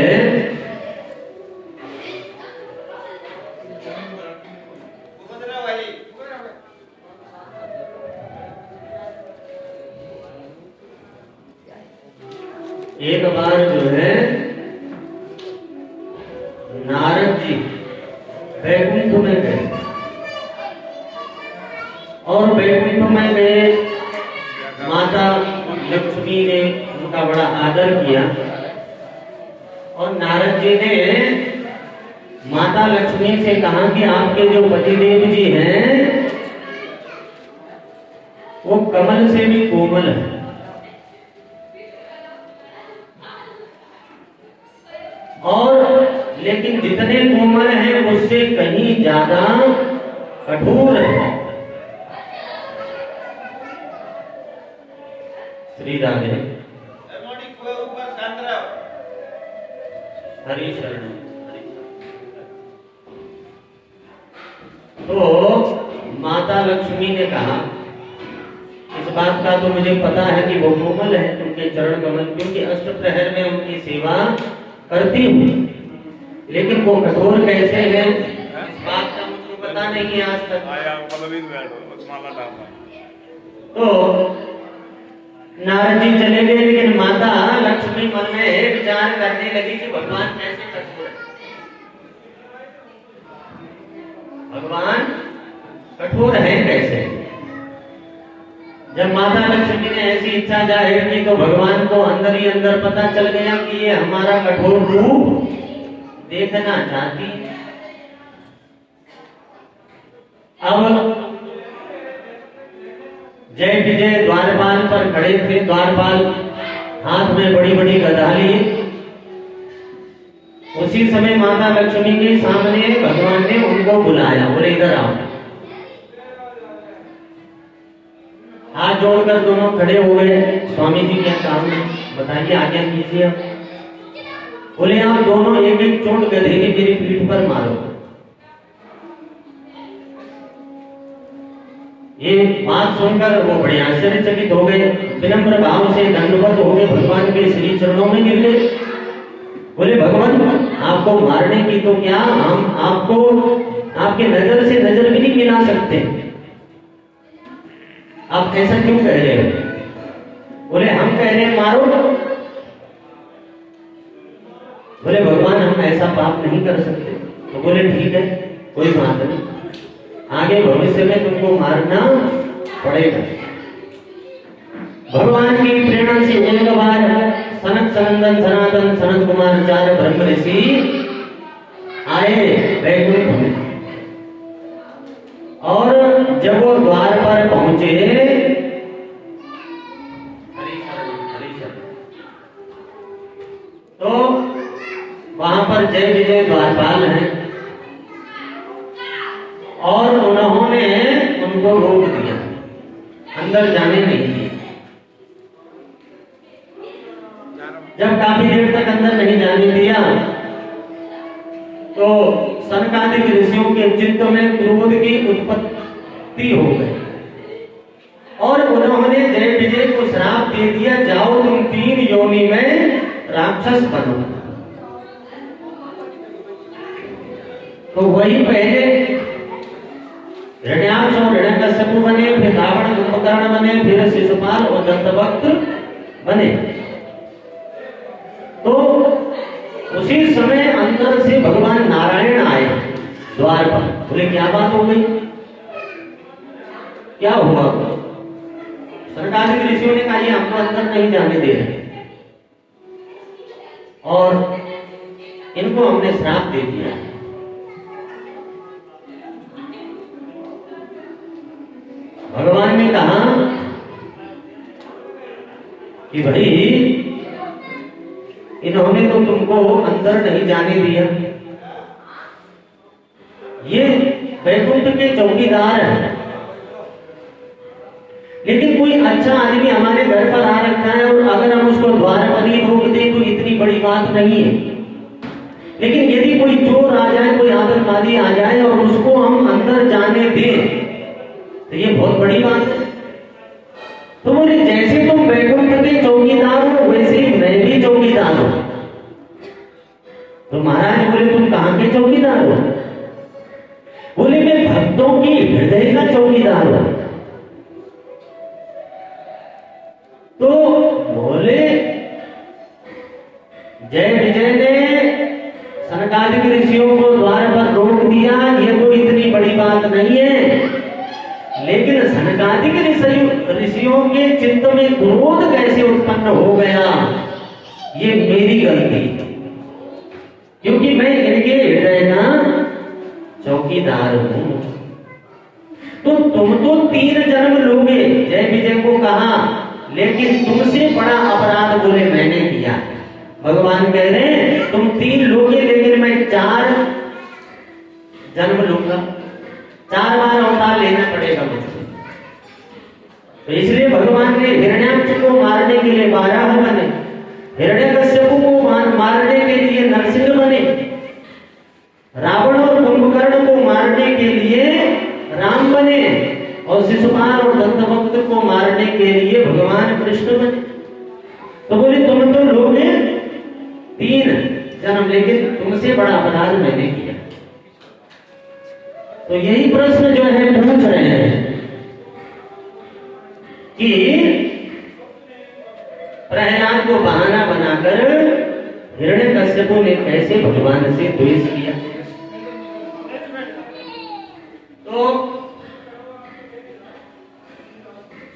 Speaker 1: नारद जी बैकुंठ में गए और बैकुंठ में गए, माता लक्ष्मी ने उनका बड़ा आदर किया और नारद जी ने माता लक्ष्मी से कहा कि आपके जो पतिदेव जी हैं वो कमल से भी कोमल है और लेकिन जितने कोमल हैं उससे कहीं ज्यादा कठोर है। श्री राधे हरि शरण। तो माता लक्ष्मी ने कहा इस बात का तो मुझे पता है कि वो कोमल है, उनके चरण कमल, क्योंकि अष्ट प्रहर में उनकी सेवा करती हूँ, लेकिन वो कठोर कैसे है इस बात का मुझे पता नहीं है आज तक। तो नारद जी चले गए, लेकिन माता लक्ष्मी मन में विचार करने लगी कि भगवान कैसे कठोर है, भगवान कठोर है कैसे। जब माता लक्ष्मी ने ऐसी इच्छा जाहिर की तो भगवान को अंदर ही अंदर पता चल गया कि ये हमारा कठोर रूप देखना चाहती है। अब जय विजय द्वारपाल पर खड़े थे, द्वारपाल हाथ में बड़ी बड़ी गदा लिए। उसी समय माता लक्ष्मी के सामने भगवान ने उनको बुलाया, बोले इधर आओ। हाथ जोड़कर दोनों खड़े हो गए। स्वामी जी क्या काम है बताइए, आज्ञा कीजिए। बोले आप दोनों एक एक चोट गधे की मेरी पीठ पर मारो। ये बात सुनकर वो बड़े आश्चर्यचकित हो गए, विनम्र भाव से दंडवत हो गए, भगवान के श्री चरणों में गिर गए। बोले भगवान आपको मारने की तो क्या, हम आपको आपके नजर से नजर भी नहीं मिला सकते, आप ऐसा क्यों कह रहे हो? बोले हम कह रहे हैं मारो। बोले भगवान हम ऐसा पाप नहीं कर सकते। तो बोले ठीक है कोई बात नहीं, आगे भविष्य में तुमको मारना पड़ेगा। भगवान की प्रेरणा से एक बार सनत सनंदन सनातन सनत कुमार 4 ब्रह्म ऋषि आए वैकुंठ में, और जब वो द्वार पर पहुंचे, तो वहां पर जय विजय द्वारपाल हैं और उन्होंने उनको रोक दिया, अंदर जाने नहीं दिया। जब काफी देर तक अंदर नहीं जाने दिया तो सनकादिक ऋषियों के चित्त में क्रोध की उत्पत्ति हो गई और उन्होंने जय विजय को श्राप दे दिया, जाओ तुम 3 योनि में राक्षस बनो। तो वही पहले हिरण्याक्ष और हिरण्यकश्यप बने, फिर रावण कुंभकर्ण बने, फिर शिशुपाल और दंतवक्र बने। तो उसी समय अंदर से भगवान नारायण आए द्वार पर। बोले क्या बात हो गई, क्या हुआ? सनकादिक ऋषियों ने कहा ये हमको अंदर नहीं जाने दे रहे और इनको हमने श्राप दे दिया। भगवान ने कहा कि भाई इन्होंने तो तुमको अंदर नहीं जाने दिया, ये वैकुंठ के चौकीदार है, लेकिन कोई अच्छा आदमी हमारे घर पर आ रखा है और अगर हम उसको द्वार पर ही रोक दें तो इतनी बड़ी बात नहीं है, लेकिन यदि कोई चोर आ जाए, कोई आतंकवादी आ जाए और उसको हम अंदर जाने दें तो ये बहुत बड़ी बात है। तो बोले जैसे तुम वैकुंठ के चौकीदार हो वैसे ही मैं भी चौकीदार हूं। तो महाराज बोले तुम कहां के चौकीदार हो? बोले मैं भक्तों की हृदय का चौकीदार हूं। तो बोले जय विजय ने सनकादिक ऋषियों को द्वार पर रोक दिया, ये कोई इतनी बड़ी बात नहीं है, लेकिन सनकादिक ऋषियों के चित्त में क्रोध कैसे उत्पन्न हो गया, ये मेरी गलती, क्योंकि मैं इनके हृदय का चौकीदार हूं। तो तुम तो 3 जन्म लोगे, जय विजय को कहा, लेकिन तुमसे बड़ा अपराध बोले मैंने किया। भगवान कह रहे हैं तुम 3 लोगे लेकिन मैं 4 जन्म लूंगा, 4 बार अवतार लेना पड़ेगा मुझको। तो इसलिए भगवान ने हिरण्याक्ष को मारने के लिए 12 बने, हिरण्यकश्यप को मारने के लिए नरसिंह बने, रावण और कुंभकर्ण को मारने के लिए राम बने और शिशुपाल और दंतवक्र को मारने के लिए भगवान कृष्ण बने। तो बोले तुम तो लोगे 3 जन्म, लेकिन तुमसे बड़ा अपराध मैंने किया। तो यही प्रश्न जो है पूछ रहे हैं कि प्रहलाद को बहाना बनाकर हिरण्यकश्यप ने कैसे भगवान से द्वेष किया। तो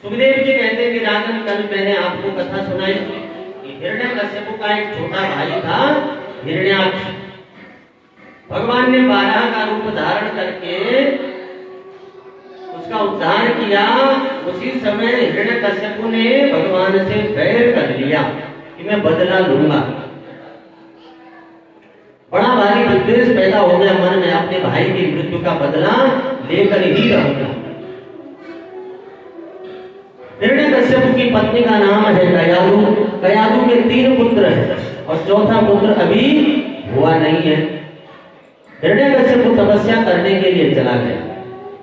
Speaker 1: सुखदेव जी कहते हैं कि राजन कल मैंने आपको कथा सुनाई कि हिरण्यकश्यप का एक छोटा भाई था हिरण्याक्ष। भगवान ने 12 का रूप धारण करके उसका उद्धार किया। उसी समय हिरण्यकश्यप ने भगवान से वैर कर लिया कि मैं बदला लूंगा। बड़ा भारी विद्वेष पैदा हो गया मन में, अपने भाई की मृत्यु का बदला लेकर ही रहूंगा। हिरण्यकश्यप की पत्नी का नाम है कयादु। कयादु के 3 पुत्र हैं और चौथा पुत्र अभी हुआ नहीं है। हिरण्यकश्यप तपस्या करने के लिए चला गया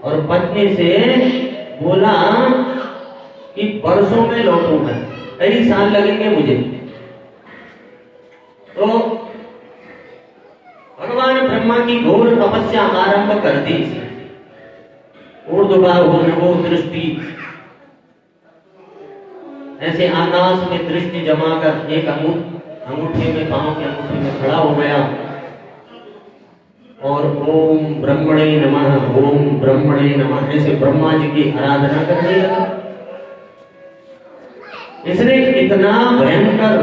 Speaker 1: और पत्नी से बोला कि वर्षों में लौटूंगा, कई साल लगेंगे मुझे। तो भगवान ब्रह्मा की घोर तपस्या आरंभ कर दी। ऊर्ध्वबाहु नभो दृष्टि, ऐसे आकाश में दृष्टि जमाकर एक अंगूठे में, पांव के अंगूठे में खड़ा हो गया और ओम ब्रह्मणे नमः, ओम ब्रह्मणे नमः ऐसे ब्रह्मा जी की आराधना करने लगा। इसने इतना भयंकर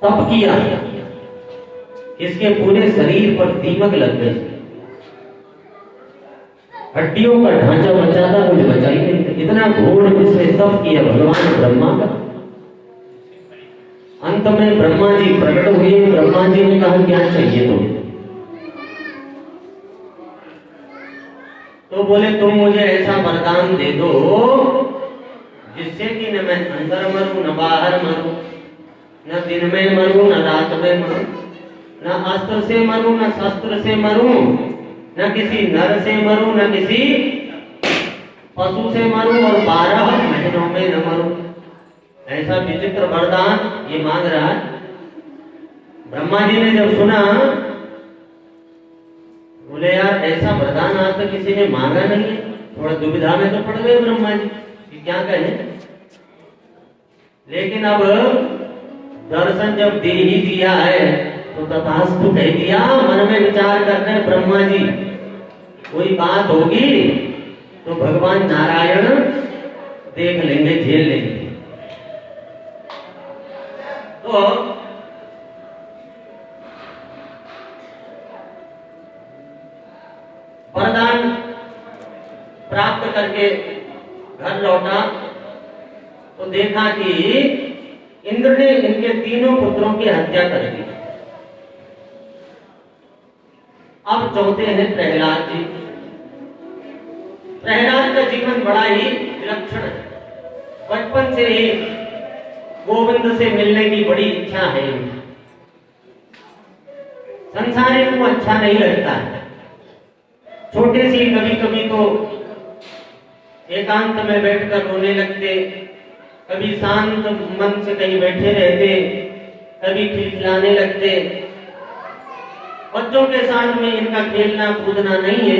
Speaker 1: तप किया, इसके पूरे शरीर पर दीमक लग गई, हड्डियों का ढांचा बचा था, कुछ बचा ही नहीं। इतना घोर इसने तप किया भगवान ब्रह्मा का। अंत में ब्रह्मा जी प्रकट हुए। ब्रह्मा जी ने कहा क्या चाहिए तुम्हें? तो बोले तुम मुझे ऐसा वरदान दे दो जिससे कि न मैं अंदर मरूं न बाहर मरूं, न दिन में मरूं न रात में मरूं, न अस्त्र से मरूं न शस्त्र से मरूं, न किसी नर से मरूं न किसी पशु से मरूं और 12 महीनों में न मरूं। ऐसा विचित्र वरदान ये मांग रहा है। ब्रह्मा जी ने जब सुना बोले यार ऐसा वरदान आज तक किसी ने मांगा नहीं। थोड़ा दुविधा में तो पड़ गए ब्रह्मा जी कि क्या कहें। लेकिन अब दर्शन जब दे ही दिया है तो तथास्तु कह दिया। मन में विचार करने ब्रह्मा जी कोई बात होगी तो भगवान नारायण देख लेंगे, झेल लेंगे। तो वरदान प्राप्त करके घर लौटा तो देखा कि इंद्र ने इनके तीनों पुत्रों की हत्या कर दी। अब चौथे हैं प्रहलाद जी। प्रहलाद का जीवन बड़ा ही विलक्षण है। बचपन से ही गोविंद से मिलने की बड़ी इच्छा है। संसार इनको अच्छा नहीं लगता है। छोटे से कभी कभी तो एकांत में बैठकर रोने लगते, कभी शांत मन से कहीं बैठे रहते, कभी खिलखिलाने लगते। बच्चों के साथ में इनका खेलना कूदना नहीं है,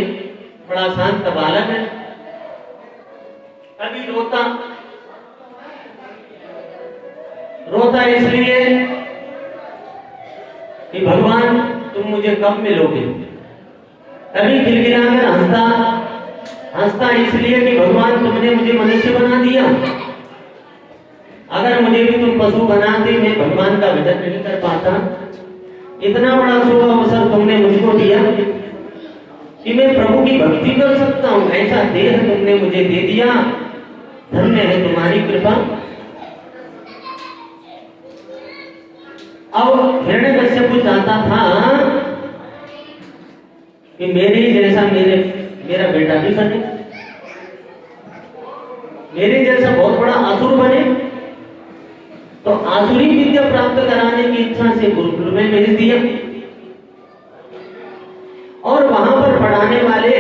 Speaker 1: बड़ा शांत बालक है। कभी रोता इसलिए कि भगवान तुम मुझे कब मिलोगे। कभी खिलखिलाकर हंसता इसलिए कि भगवान तुमने मुझे मनुष्य बना दिया। अगर मुझे भी तुम पशु बनाते मैं भगवान का भजन नहीं कर पाता। इतना बड़ा शुभ अवसर तुमने मुझको दिया कि मैं प्रभु की भक्ति कर सकता हूँ। ऐसा देह तुमने मुझे दे दिया, धन्य है तुम्हारी कृपा। अब हिरण्यकश्यप चाहता था कि मेरे जैसा मेरा बेटा भी बने, मेरे जैसा बहुत बड़ा असुर बने। तो आसुरी विद्या प्राप्त कराने की इच्छा से गुरुकुल में भेज दिया और वहां पर पढ़ाने वाले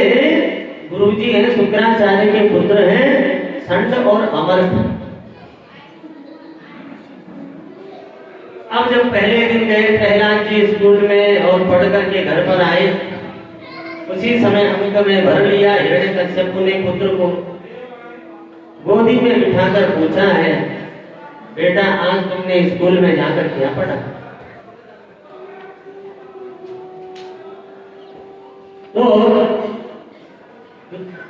Speaker 1: गुरुजी हैं, शुक्राचार्य के पुत्र हैं संत और अमरथ। अब जब पहले दिन गए प्रहलाद जी स्कूल में और पढ़ करके घर पर आए, उसी समय अंक में भर लिया। हिरण्यकश्यप ने पुत्र को गोदी में बिठाकर पूछा है, बेटा आज तुमने स्कूल में जाकर क्या पढ़ा। तो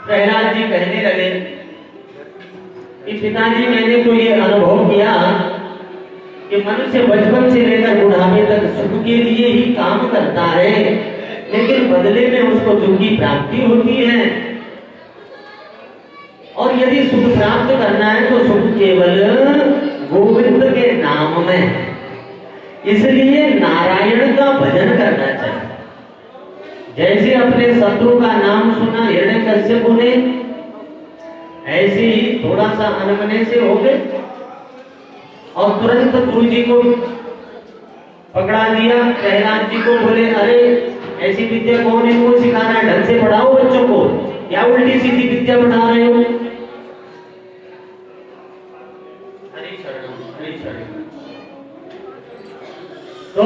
Speaker 1: प्रहलाद जी कहने लगे कि पिताजी मैंने तो ये अनुभव किया कि मनुष्य बचपन से लेकर बुढ़ापे तक सुख के लिए ही काम करता है, लेकिन बदले में उसको दुख की प्राप्ति होती है। और यदि सुख प्राप्त करना है तो सुख केवल गोविंद के नाम में, इसलिए नारायण का भजन करना चाहिए। जैसे अपने शत्रु का नाम सुना हिरण्यकश्यप ने, ऐसे ही थोड़ा सा अनमने से हो गए और तुरंत गुरु जी को पकड़ा दिया। प्रहलाद जी को बोले, अरे ऐसी विद्या कौन इनको सिखा रहा है, ढंग से पढ़ाओ बच्चों को, क्या उल्टी सीधी विद्या पढ़ा रहे हो। तो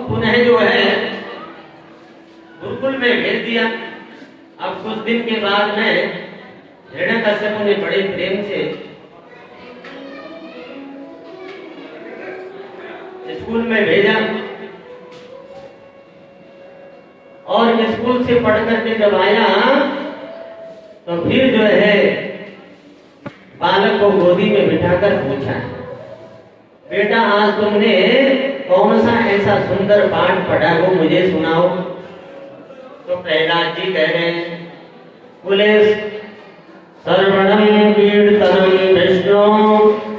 Speaker 1: पुनः जो है गुरुकुल में भेज दिया। अब कुछ दिन के बाद में हिरण्यकश्यप ने बड़े प्रेम से स्कूल में भेजा और स्कूल से पढ़ करके जब आया तो फिर जो है बालक को गोदी में बिठाकर पूछा, बेटा आज तुमने कौन सा ऐसा सुंदर पाठ पढ़ा वो मुझे सुनाओ। तो प्रहलाद जी कह रहे हैं, बोले सर्वणं कीर्तनं विष्णु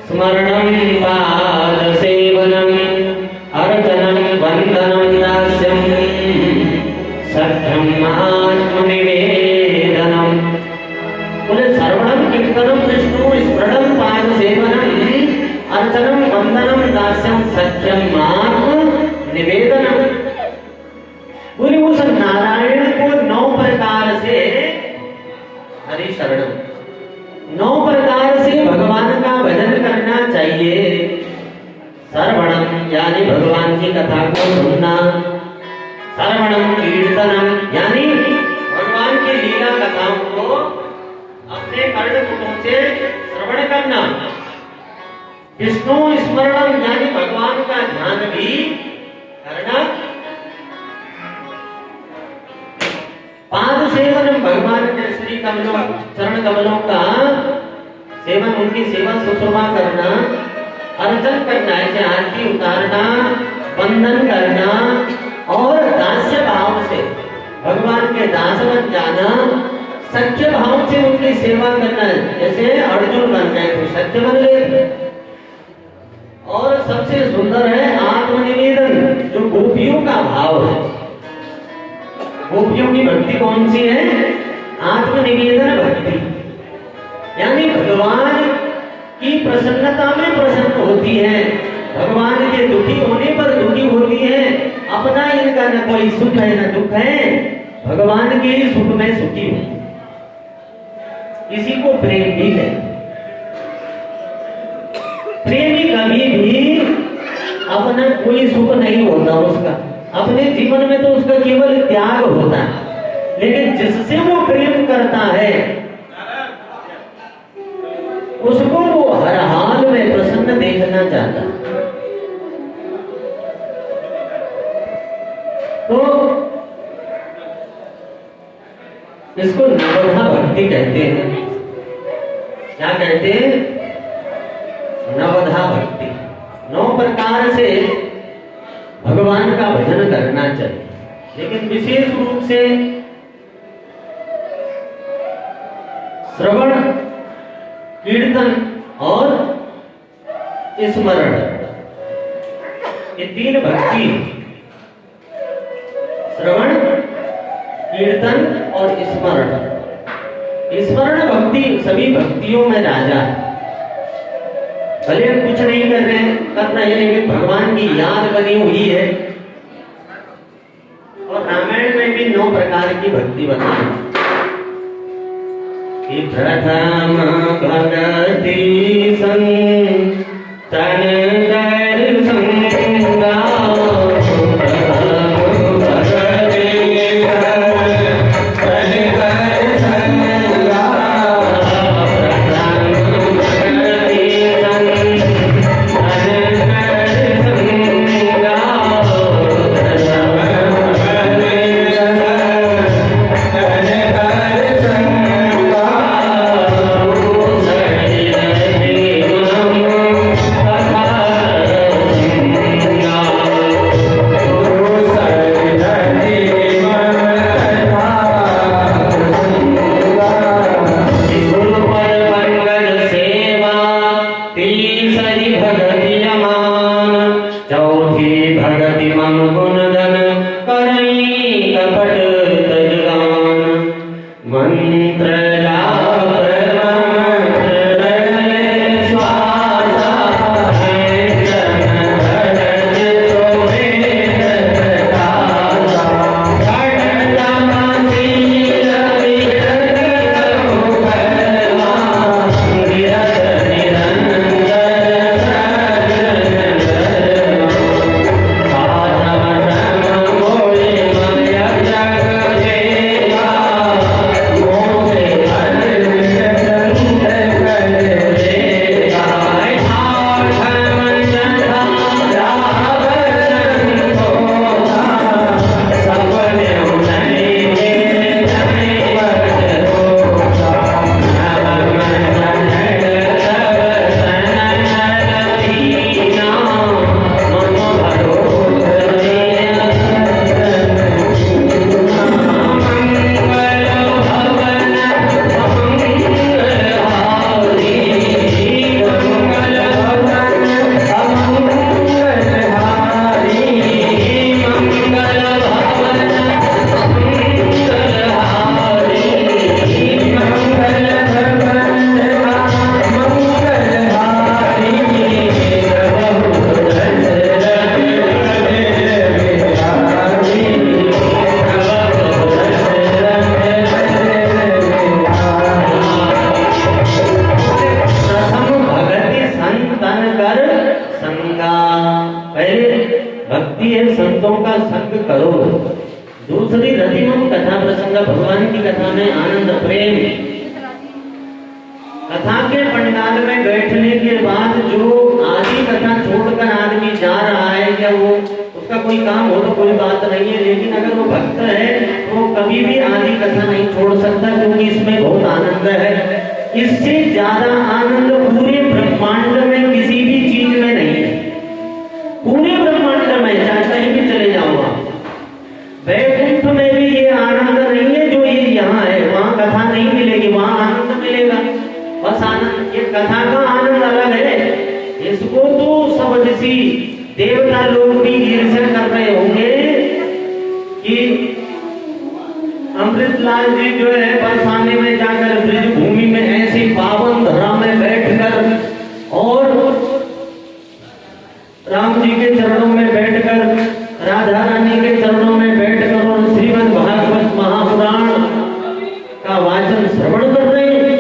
Speaker 1: स्मरणं पाद सेवनं अर्चनं वंदनं दास्यं सत्यम आत्मनिवेदनम। बोले सर्वणं कीर्तनं विष्णु स्मरणं पाद सेवनं अर्चनं वंदनं दास्यं सत्यम आत्मनिवेदनम। बोले उस नारायण को 9 प्रकार से हरि शरणम, 9 प्रकार से भगवान का भजन करना चाहिए। श्रवणम यानी भगवान की कथा को सुनना, श्रवणम कीर्तनम यानी भगवान की लीला कथाओं को अपने कर्णपुटों से श्रवण करना, विष्णु स्मरण यानी भगवान का ध्यान भी करना। पाद सेवन भगवान के श्री कमलों चरण कमलों का सेवन, उनकी सेवा शुश्रूषा करना, अर्चन करना, ऐसे आरती उतारना, वंदन करना और दास्य भाव से भगवान के दास बन जाना, सच्चे भाव से उनकी सेवा करना। जैसे अर्जुन बन गए तो सच्चे बन गए। और सबसे सुंदर है आत्मनिवेदन, जो गोपियों का भाव है। गोपियों की भक्ति कौन सी है? आत्मनिवेदन भक्ति, यानी भगवान की प्रसन्नता में प्रसन्न होती है, भगवान के दुखी होने पर दुखी होती है। अपना इनका न कोई सुख है न दुख है, भगवान के सुख में सुखी हो। इसी को प्रेम भी है। प्रेमी कभी भी अपना कोई सुख नहीं होता उसका, अपने जीवन में तो उसका केवल त्याग होता है। लेकिन जिससे वो प्रेम करता है उसको वो हर हाल में प्रसन्न देखना चाहता है। तो इसको नवधा भक्ति कहते हैं। क्या कहते हैं? नवधा भक्ति। 9 प्रकार से भगवान का भजन करना चाहिए, लेकिन विशेष रूप से श्रवण, कीर्तन और स्मरण, ये 3 भक्ति, श्रवण, कीर्तन और स्मरण। स्मरण भक्ति सभी भक्तियों में राजा है। भले हम कुछ नहीं कर रहे हैं, करना है, लेकिन भगवान की याद बनी हुई है। और रामायण में भी 9 प्रकार की भक्ति बताई। प्रथम भगति संतन दर्शनगा, दूसरी रतिमम कथा प्रसंग, भगवान की कथा में आनंद प्रेम। कथा के पंडाल में बैठने के बाद जो कोई काम हो तो कोई बात नहीं है, लेकिन अगर वो भक्त है तो कभी भी आदि कथा नहीं छोड़ सकता, क्योंकि इसमें बहुत आनंद है। इससे ज्यादा आनंद पूरे ब्रह्मांड में किसी भी चीज में नहीं है। पूरे ब्रह्मांड में चाहे कहीं भी चले जाओ आप, वैकुंठ में भी ये आनंद नहीं है जो ये यहाँ है। वहां कथा नहीं मिलेगी, वहां आनंद मिलेगा। बस आनंद, ये कथा का आनंद अलग है। इसको तो सब ऋषि देवता लोग भी ईर्ष्या कर रहे होंगे कि अमृतलाल जी जो है बरसाने में जाकर ब्रज भूमि में ऐसी पावन धरा में बैठकर और राम जी के चरणों में बैठकर, राधा रानी के चरणों में बैठकर और श्रीमद् भागवत महापुराण का वाचन श्रवण कर रहे हैं।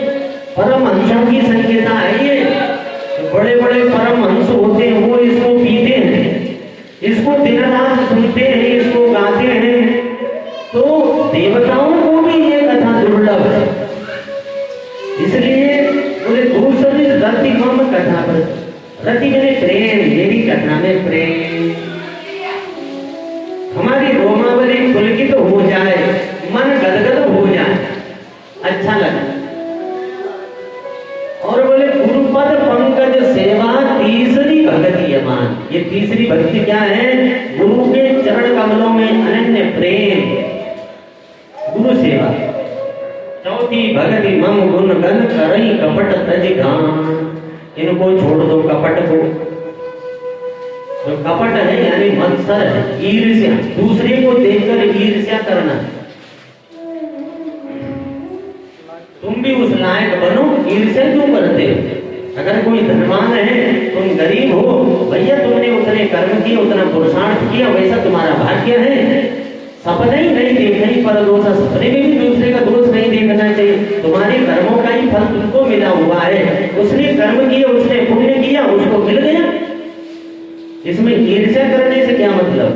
Speaker 1: परमहंसों की संकेता है ये। बड़े बड़े परमहंस होते हैं, वो इसको पीते हैं, इसको दिन रात सुनते हैं, इसको गाते हैं। तो देवताओं को भी ये कथा दुर्लभ है। इसलिए बोले दूसरी रति मम कथा पर, रति मैंने प्रेम, ये भी कथा में प्रेम। हमारी रोमावली पुलकित हो जाए, मन गदगद हो जाए, अच्छा लगे। और बोले गुरुपद पंकज सेवा तीसरी भक्ति यमान। ये तीसरी भक्ति क्या है? गुरु के चरण कमलों में अनन्य प्रेम, गुरु सेवा। चौथी भक्ति मम गुण गण करई कपट तज गान। इनको छोड़ दो, कपट को। जो कपट है यानी मत्सर है, ईर्ष्या, दूसरे को देखकर ईर्ष्या करना। तुम भी उस लायक बनो, ईर्ष्या क्यों करते हो? अगर कोई धनवान है, तुम गरीब हो, भैया तुमने उतने कर्म किए, उतना पुरुषार्थ किया, वैसा तुम्हारा भाग्य है। सपने ही नहीं देखने पर दोष, सपने में भी दूसरे का दोष नहीं देखना चाहिए। तुम्हारे कर्मों का ही फल तुमको मिला हुआ है। उसने कर्म किया, उसने पुण्य किया, उसको मिल गया। इसमें ईर्ष्या करने से क्या मतलब?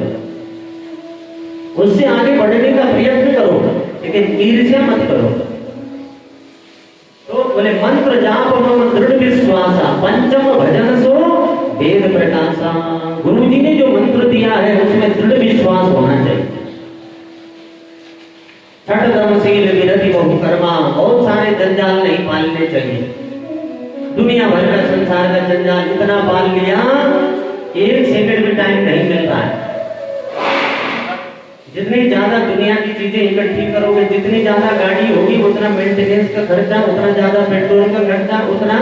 Speaker 1: उससे आगे बढ़ने का प्रयत्न करो, लेकिन ईर्ष्या मत करो। तो बोले मंत्र जाप मम दृढ़ विश्वासा, पंचम भजन सो वेद प्रकाशा। गुरु जी ने जो मंत्र दिया है उसमें दृढ़ विश्वास होना चाहिए। छठ धर्मशील विरति बहु कर्मा, बहुत सारे जंजाल नहीं पालने चाहिए। दुनिया भर का संसार का जंजाल इतना पाल लिया, एक सेकंड में टाइम नहीं मिलता है। जितनी ज्यादा दुनिया की चीजें इकट्ठी करोगे, जितनी ज्यादा गाड़ी होगी, उतना मेंटेनेंस का खर्चा, उतना ज्यादा पेट्रोल का खर्चा, उतना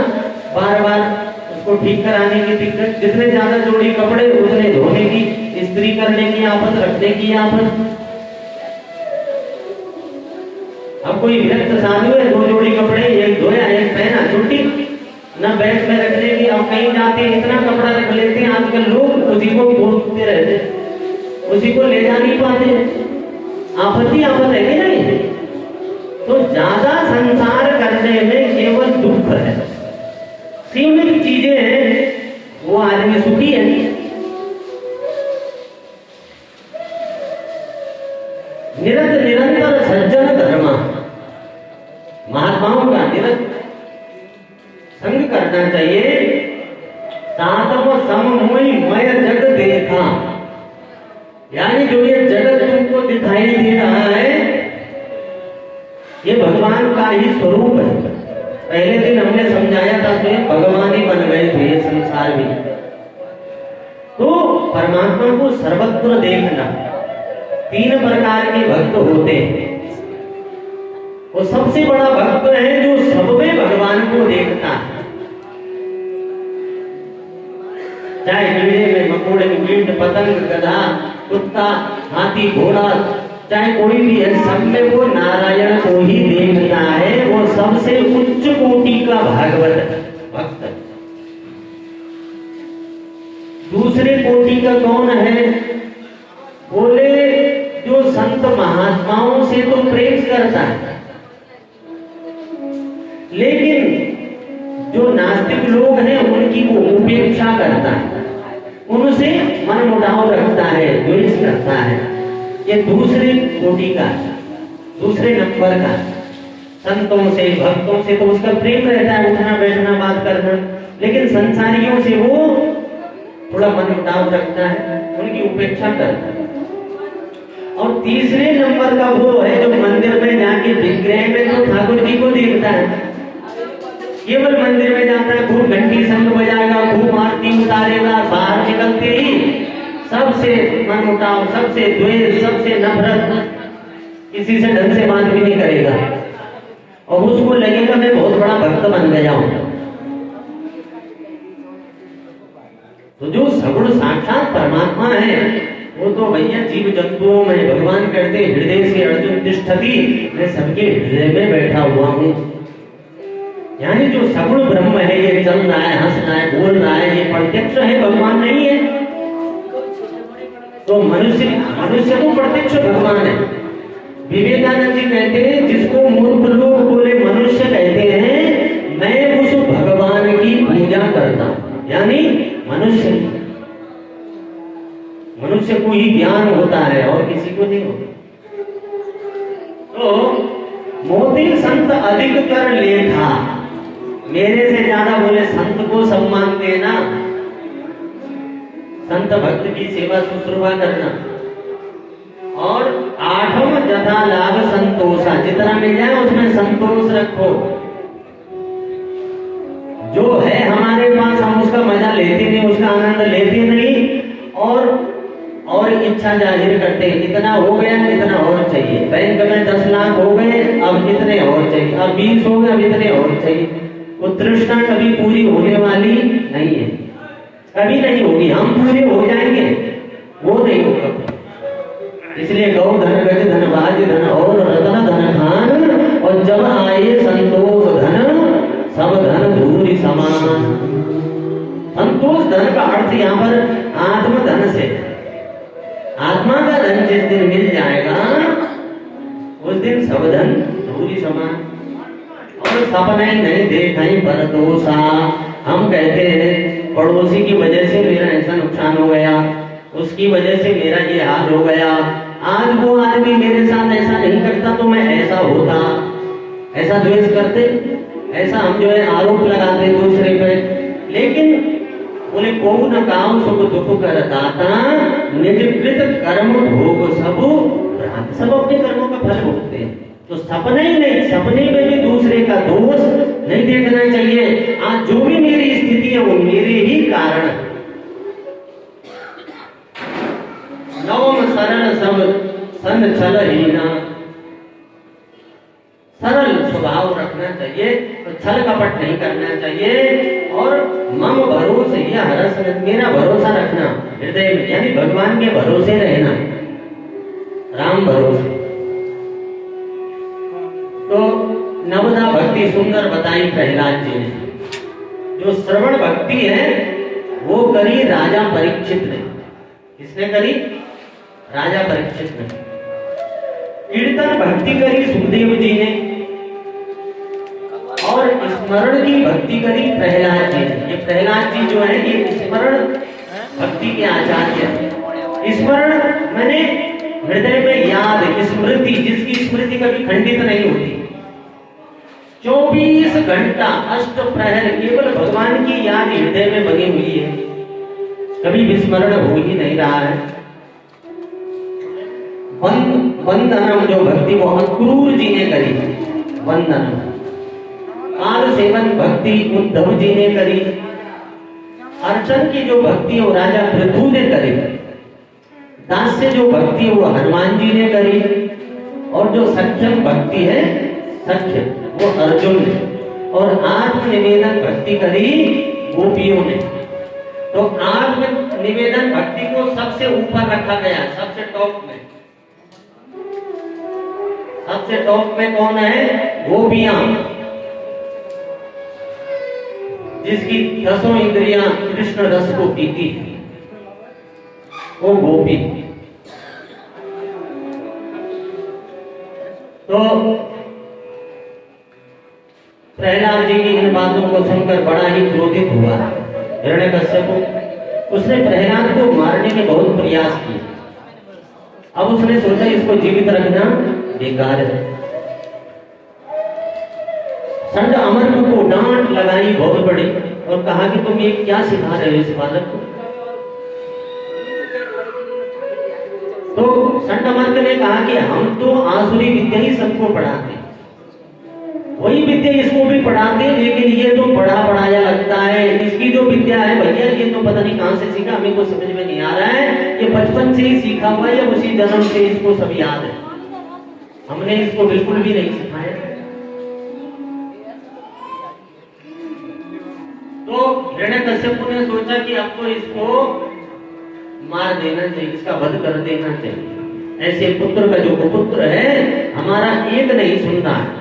Speaker 1: बार बार उसको ठीक कराने की दिक्कत। जितने ज्यादा जोड़ी कपड़े, उतने धोने की, इस्त्री करने की आफत, रखने की आफत। अब कोई विरक्त साधु है, 2 जोड़ी कपड़े, एक धोया एक पहना, छुट्टी ना बैग में रखने की। अब कहीं जाते हैं इतना कपड़ा रख लेते हैं आजकल लोग, उसी को घूमते रहते, उसी को ले जा नहीं पाते। आपत्ति आफत है कि नहीं? तो ज्यादा संसार करने में केवल दुख है। सीमित चीजें हैं, वो आदमी सुखी है। निरंतर सज्जन धर्म, महात्माओं का निरंतर संग करना चाहिए। सातव सममोई मय जग देखा, यानी जो ये जगत तुमको दिखाई दे रहा है, ये भगवान का ही स्वरूप है। पहले दिन हमने समझाया था, स्वयं भगवान ही बन गए थे ये संसार में। तो परमात्मा को सर्वत्र देखना। 3 प्रकार के भक्त होते हैं। वो सबसे बड़ा भक्त है जो सब में भगवान को देखता है। चाहे कीड़े में, मकोड़े में, कीट पतंग, गधा, कुत्ता, हाथी, घोड़ा, चाहे कोई भी है, सब में वो नारायण को ही देखता है। वो सबसे उच्च कोटि का भागवत भक्त। दूसरे कोटि का कौन है? बोले जो संत महात्माओं से तो प्रेम करता है, लेकिन जो नास्तिक लोग हैं उनकी वो उपेक्षा करता है, उनसे मन मुटाव रखता है, द्वेष करता है। ये दूसरे कोटि का, दूसरे नंबर का। संतों से, भक्तों से तो उसका प्रेम रहता है, उठना बैठना बात करना, लेकिन संसारियों से वो थोड़ा मन मुटाव रखता है। उनकी उपेक्षा करता है। और तीसरे नंबर का वो है जो मंदिर में जाके विग्रह में तो ठाकुर जी को देखता है, केवल मंदिर में जाता है, खूब घंटी शंख बजाएगा, खूब आरती उतारेगा, बाहर निकलते ही सबसे मनमुटाव, सबसे द्वेष, सबसे नफरत, किसी से ढंग से बात भी नहीं करेगा और उसको लगेगा मैं बहुत बड़ा भक्त बन गया हूं। तो जो सगुण साक्षात परमात्मा है वो तो भैया जीव जंतुओं में, भगवान कहते हृदय से अर्जुन तिष्ठति, मैं सबके हृदय में बैठा हुआ हूं। यानी जो सगुण ब्रह्म है, ये चल रहा है, हंस रहा है, बोल रहा है, ये प्रत्यक्ष है, भगवान नहीं है। तो मनुष्य तो प्रत्यक्ष भगवान है। विवेकानंद जी कहते हैं जिसको मूर्ख लोग बोले मनुष्य कहते हैं, मैं उस भगवान की पूजा करता हूं। यानी मनुष्य को ही ज्ञान होता है और किसी को नहीं होता। तो मोती संत अधिक कर लेखा, मेरे से ज्यादा बोले संत को सम्मान देना, संत भक्त की सेवा शुश्रूषा करना। और आठवां जथा लाभ संतोषा, जितना मिल जाए उसमें संतोष रखो। जो है हमारे पास हम उसका मजा लेते नहीं, उसका आनंद लेते नहीं और इच्छा जाहिर करते, इतना हो गया, इतना और चाहिए। बैंक में 10 लाख हो गए, अब इतने और चाहिए, अब 20 हो गए, अब इतने और चाहिए। वो तृष्णा कभी पूरी होने वाली नहीं है, कभी नहीं होगी। हम पूरे हो जाएंगे, वो नहीं होगा। इसलिए गौ धन, गज धन, बाज धन और रतन धन खान, और जब आए संतोष धन सब धन धूरी समान। संतोष धन का अर्थ यहाँ पर आत्म धन से, आत्मा का धन जिस दिन मिल जाएगा उस दिन सब धन धूरी समान। और सपना ही नहीं देखा ही परदोषा, हम कहते हैं पड़ोसी की वजह से मेरा ऐसा नुकसान हो गया, उसकी वजह से मेरा ये हाल हो गया, आज वो आदमी मेरे साथ ऐसा नहीं करता तो मैं ऐसा होता। ऐसा द्वेष करते, ऐसा हम जो है आरोप लगाते दूसरे पे। लेकिन बोले को न काम सुख दुख कर दाता, निज कृत कर्म भोग सब भ्रांत। सब अपने कर्मों का फल भोगते हैं। तो सपना ही नहीं, सपने में भी दूसरे का दोष नहीं देखना चाहिए। आज जो भी मेरी स्थिति है वो मेरे ही कारण। नवम सरल सब सन छल हीना, सरल स्वभाव रखना चाहिए, तो छल कपट नहीं करना चाहिए। और मम भरोसे या हरस, मेरा भरोसा रखना हृदय में, यानी भगवान के भरोसे रहना, राम भरोसे। तो नवदा भक्ति सुंदर बताई प्रहलाद जी ने। जो श्रवण भक्ति है वो करी राजा परीक्षित ने। किसने करी? राजा परीक्षित ने। कीर्तन भक्ति करी सुखदेव जी ने, और स्मरण की भक्ति करी प्रहलाद जी ने। ये प्रहलाद जी जो है ये स्मरण भक्ति के आचार्य हैं। स्मरण मैंने हृदय में याद, स्मृति, जिसकी स्मृति कभी खंडित नहीं होती। 24 घंटा अष्ट प्रहर केवल भगवान की याद हृदय में बनी हुई है, कभी विस्मरण हो ही नहीं रहा है। वंदनम जो भक्ति वो अक्रूर जी ने करी, वंदनम। काल सेवन भक्ति उद्धव जी ने करी। अर्चन की जो भक्ति वो राजा पृथु ने करी। दास्य जो भक्ति वो हनुमान जी ने करी। और जो सख्यम भक्ति है, सख्य वो अर्जुन ने। और आत्म निवेदन भक्ति करी गोपियों ने। तो आत्म निवेदन भक्ति को सबसे ऊपर रखा गया, सबसे टॉप में। सबसे टॉप में कौन है? गोपियां, जिसकी 10 इंद्रियां कृष्ण रस को पीती है, वो गोपी। तो प्रहलाद जी की इन बातों को सुनकर बड़ा ही क्रोधित हुआ हिरण्यकश्यप। उसने प्रहलाद को मारने के बहुत प्रयास किए। अब उसने सोचा इसको जीवित रखना बेकार है। संत अमर को डांट लगाई बहुत बड़ी और कहा कि तुम ये क्या सिखा रहे हो इस बालक को। संडमर्क ने कहा कि हम तो आसुरी विद्या ही सबको पढ़ाते, वही विद्या इसको भी पढ़ाते, लेकिन ये तो पढ़ा पढ़ाया लगता है, इसकी जो विद्या है भैया ये तो पता नहीं कहां से सीखा, हमें को समझ में नहीं आ रहा है, ये बचपन से ही सीखा हुआ है या उसी जन्म से इसको सब याद है, हमने इसको बिल्कुल भी नहीं सिखाया। तो हिरण्यकश्यप ने सोचा कि अब तो इसको मार देना चाहिए, इसका वध कर देना चाहिए, ऐसे पुत्र का जो कुपुत्र है हमारा एक नहीं सुनता है,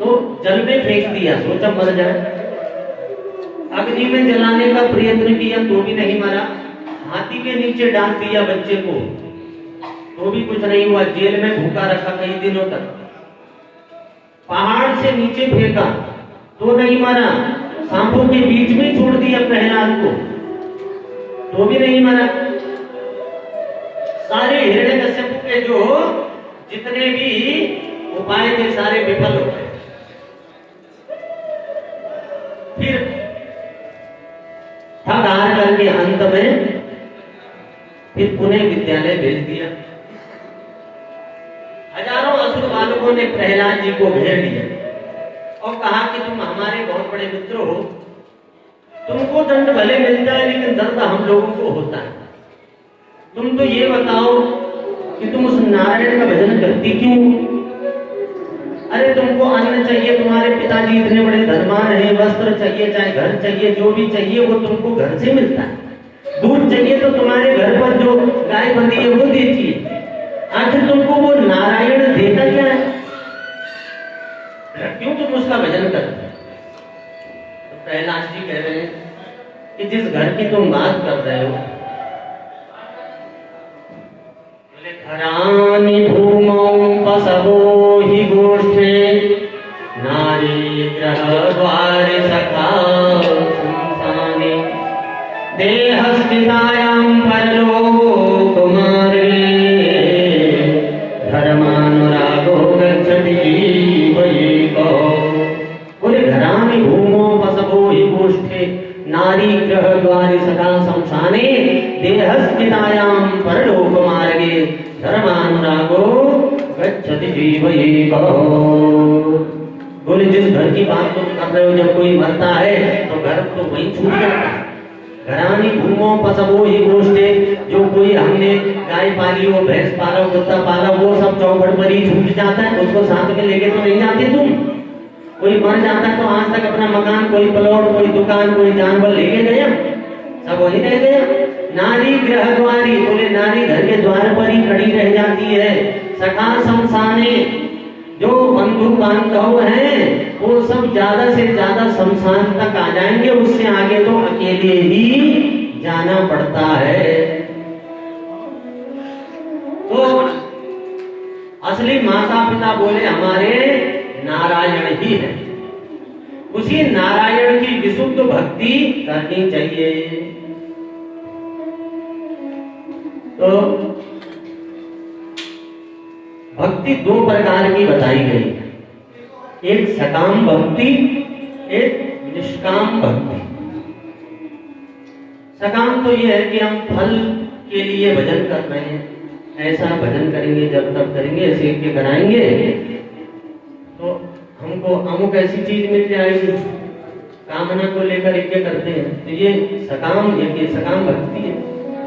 Speaker 1: तो जल में फेंक दिया, सोचा मर जाए। अग्नि में जलाने का प्रयत्न किया तो भी नहीं मरा, हाथी के नीचे डाल दिया बच्चे को तो भी कुछ नहीं हुआ, जेल में भूखा रखा कई दिनों तक, पहाड़ से नीचे फेंका तो नहीं मरा, सांपों के बीच में छोड़ दिया प्रहलाद को तो भी नहीं मरा। सारे हिरण्यकश्यप के जो जितने भी उपाय थे सारे विफल हो गए। फिर थक हार करके अंत में फिर पुनः विद्यालय भेज दिया। हजारों असुर बालकों ने प्रहलाद जी को घेर लिया और कहा कि तुम हमारे बहुत बड़े मित्र हो, तुमको दंड भले मिलता है लेकिन दर्द हम लोगों को होता है, तुम तो ये बताओ कि तुम उस नारायण का भजन करती क्यों? अरे तुमको अन्न चाहिए, तुम्हारे पिताजी इतने बड़े धनवान हैं, वस्त्र चाहिए, चाहे घर चाहिए, जो भी चाहिए वो तुमको घर से मिलता है, दूध चाहिए तो तुम्हारे घर पर जो गाय बंधी है वो देती है, आखिर तुमको वो नारायण देता क्या है, क्यों तुम उसका भजन करते? तो प्रहलाद जी कह रहे हैं कि जिस घर की तुम बात कर रहे हो, बोले घरानि भूमौ पसवो हि गोष्ठे नारी ग्रह द्वारे सखा संसाने देहस्थितायां परलोकमार्गे धर्मानुरागो गच्छति जीवयेको। बोले घरानि भूमौ पसवो हि गोष्ठे नारी ग्रह द्वारे सखा संसाने देहस्थितायां परलोकमार्गे धर्मानुरागो गच्छति जीवयेको। बोले जिस घर की बात तुम कर रहे हो, जब कोई मरता है तो घर तो वहीं छूट जाता है। घरानी भूमो पसवो ही गोष्ठे, जो कोई हमने गाय पाली हो, भैंस पाला, कुत्ता पाला, वो सब चौखट पर ही छूट जाता है, उसको साथ में लेके तो नहीं जाते तुम। कोई मर जाता है तो आज तक अपना मकान, कोई प्लॉट, कोई दुकान, कोई जानवर लेके गया, सब वही रह गया। नारी गृह द्वारी, बोले नारी घर के द्वार पर ही खड़ी रह जाती है। सखा शमशाने, जो बंधु बांधव हैं वो सब ज्यादा से ज्यादा शमशान तक आ जाएंगे, उससे आगे तो अकेले ही जाना पड़ता है। तो असली माता पिता बोले हमारे नारायण ही है, उसी नारायण की विशुद्ध भक्ति करनी चाहिए। तो भक्ति दो प्रकार की बताई गई, एक सकाम भक्ति, एक निष्काम भक्ति। सकाम तो ये है कि हम फल के लिए भजन कर रहे हैं, ऐसा भजन करेंगे, जब तक करेंगे, सेव के कराएंगे तो हमको अमुक ऐसी चीज मिल जाएगी, कामना को लेकर यज्ञ करते हैं, तो ये सकाम यज्ञ, सकाम भक्ति है।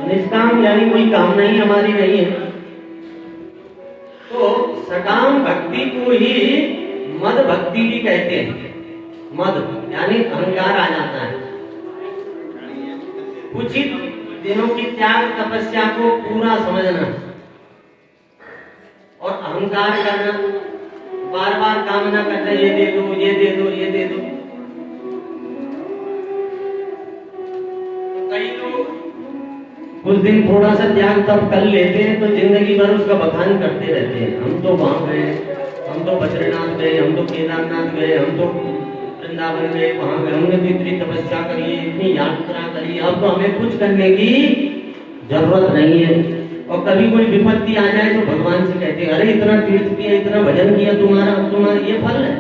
Speaker 1: निष्काम यानी कोई कामना ही हमारी नहीं है। तो सकाम भक्ति को ही मद भक्ति भी कहते हैं। मद यानी अहंकार आ जाता है, कुछ ही दिनों की त्याग तपस्या को पूरा समझना और अहंकार करना, बार बार कामना करना, ये दे दो, ये दे दो, ये दे दो। तो कई लोग कुछ दिन थोड़ा सा त्याग तब कर लेते हैं तो जिंदगी भर उसका बखान करते रहते हैं, हम तो वहां गए, हम तो बद्रीनाथ गए, हम तो केदारनाथ गए, हम तो वृंदावन गए, वहां गए, हमने तो इतनी तपस्या करी, इतनी यात्रा करी, अब तो हमें कुछ करने की जरूरत नहीं है। और कभी कोई विपत्ति आ जाए तो भगवान से कहते हैं अरे इतना तीर्थ किया, इतना भजन किया, तुम्हारा ये फल है।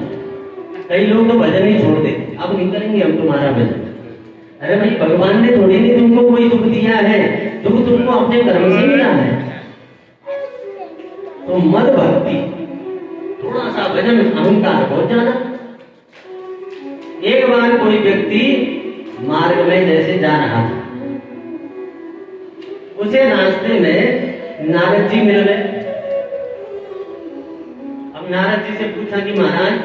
Speaker 1: कई लोग तो भजन ही छोड़ देते, अब नहीं करेंगे हम तुम्हारा भजन। अरे भाई भगवान ने थोड़ी नहीं तुमको कोई दुख दिया है, दुख तुमको अपने कर्म से मिला है। तो मद भक्ति, थोड़ा सा भजन, अहंकार बहुत ज्यादा। एक बार कोई व्यक्ति मार्ग में जैसे जा रहा था, उसे रास्ते में नारद जी मिल गए। अब नारद जी से पूछा कि महाराज,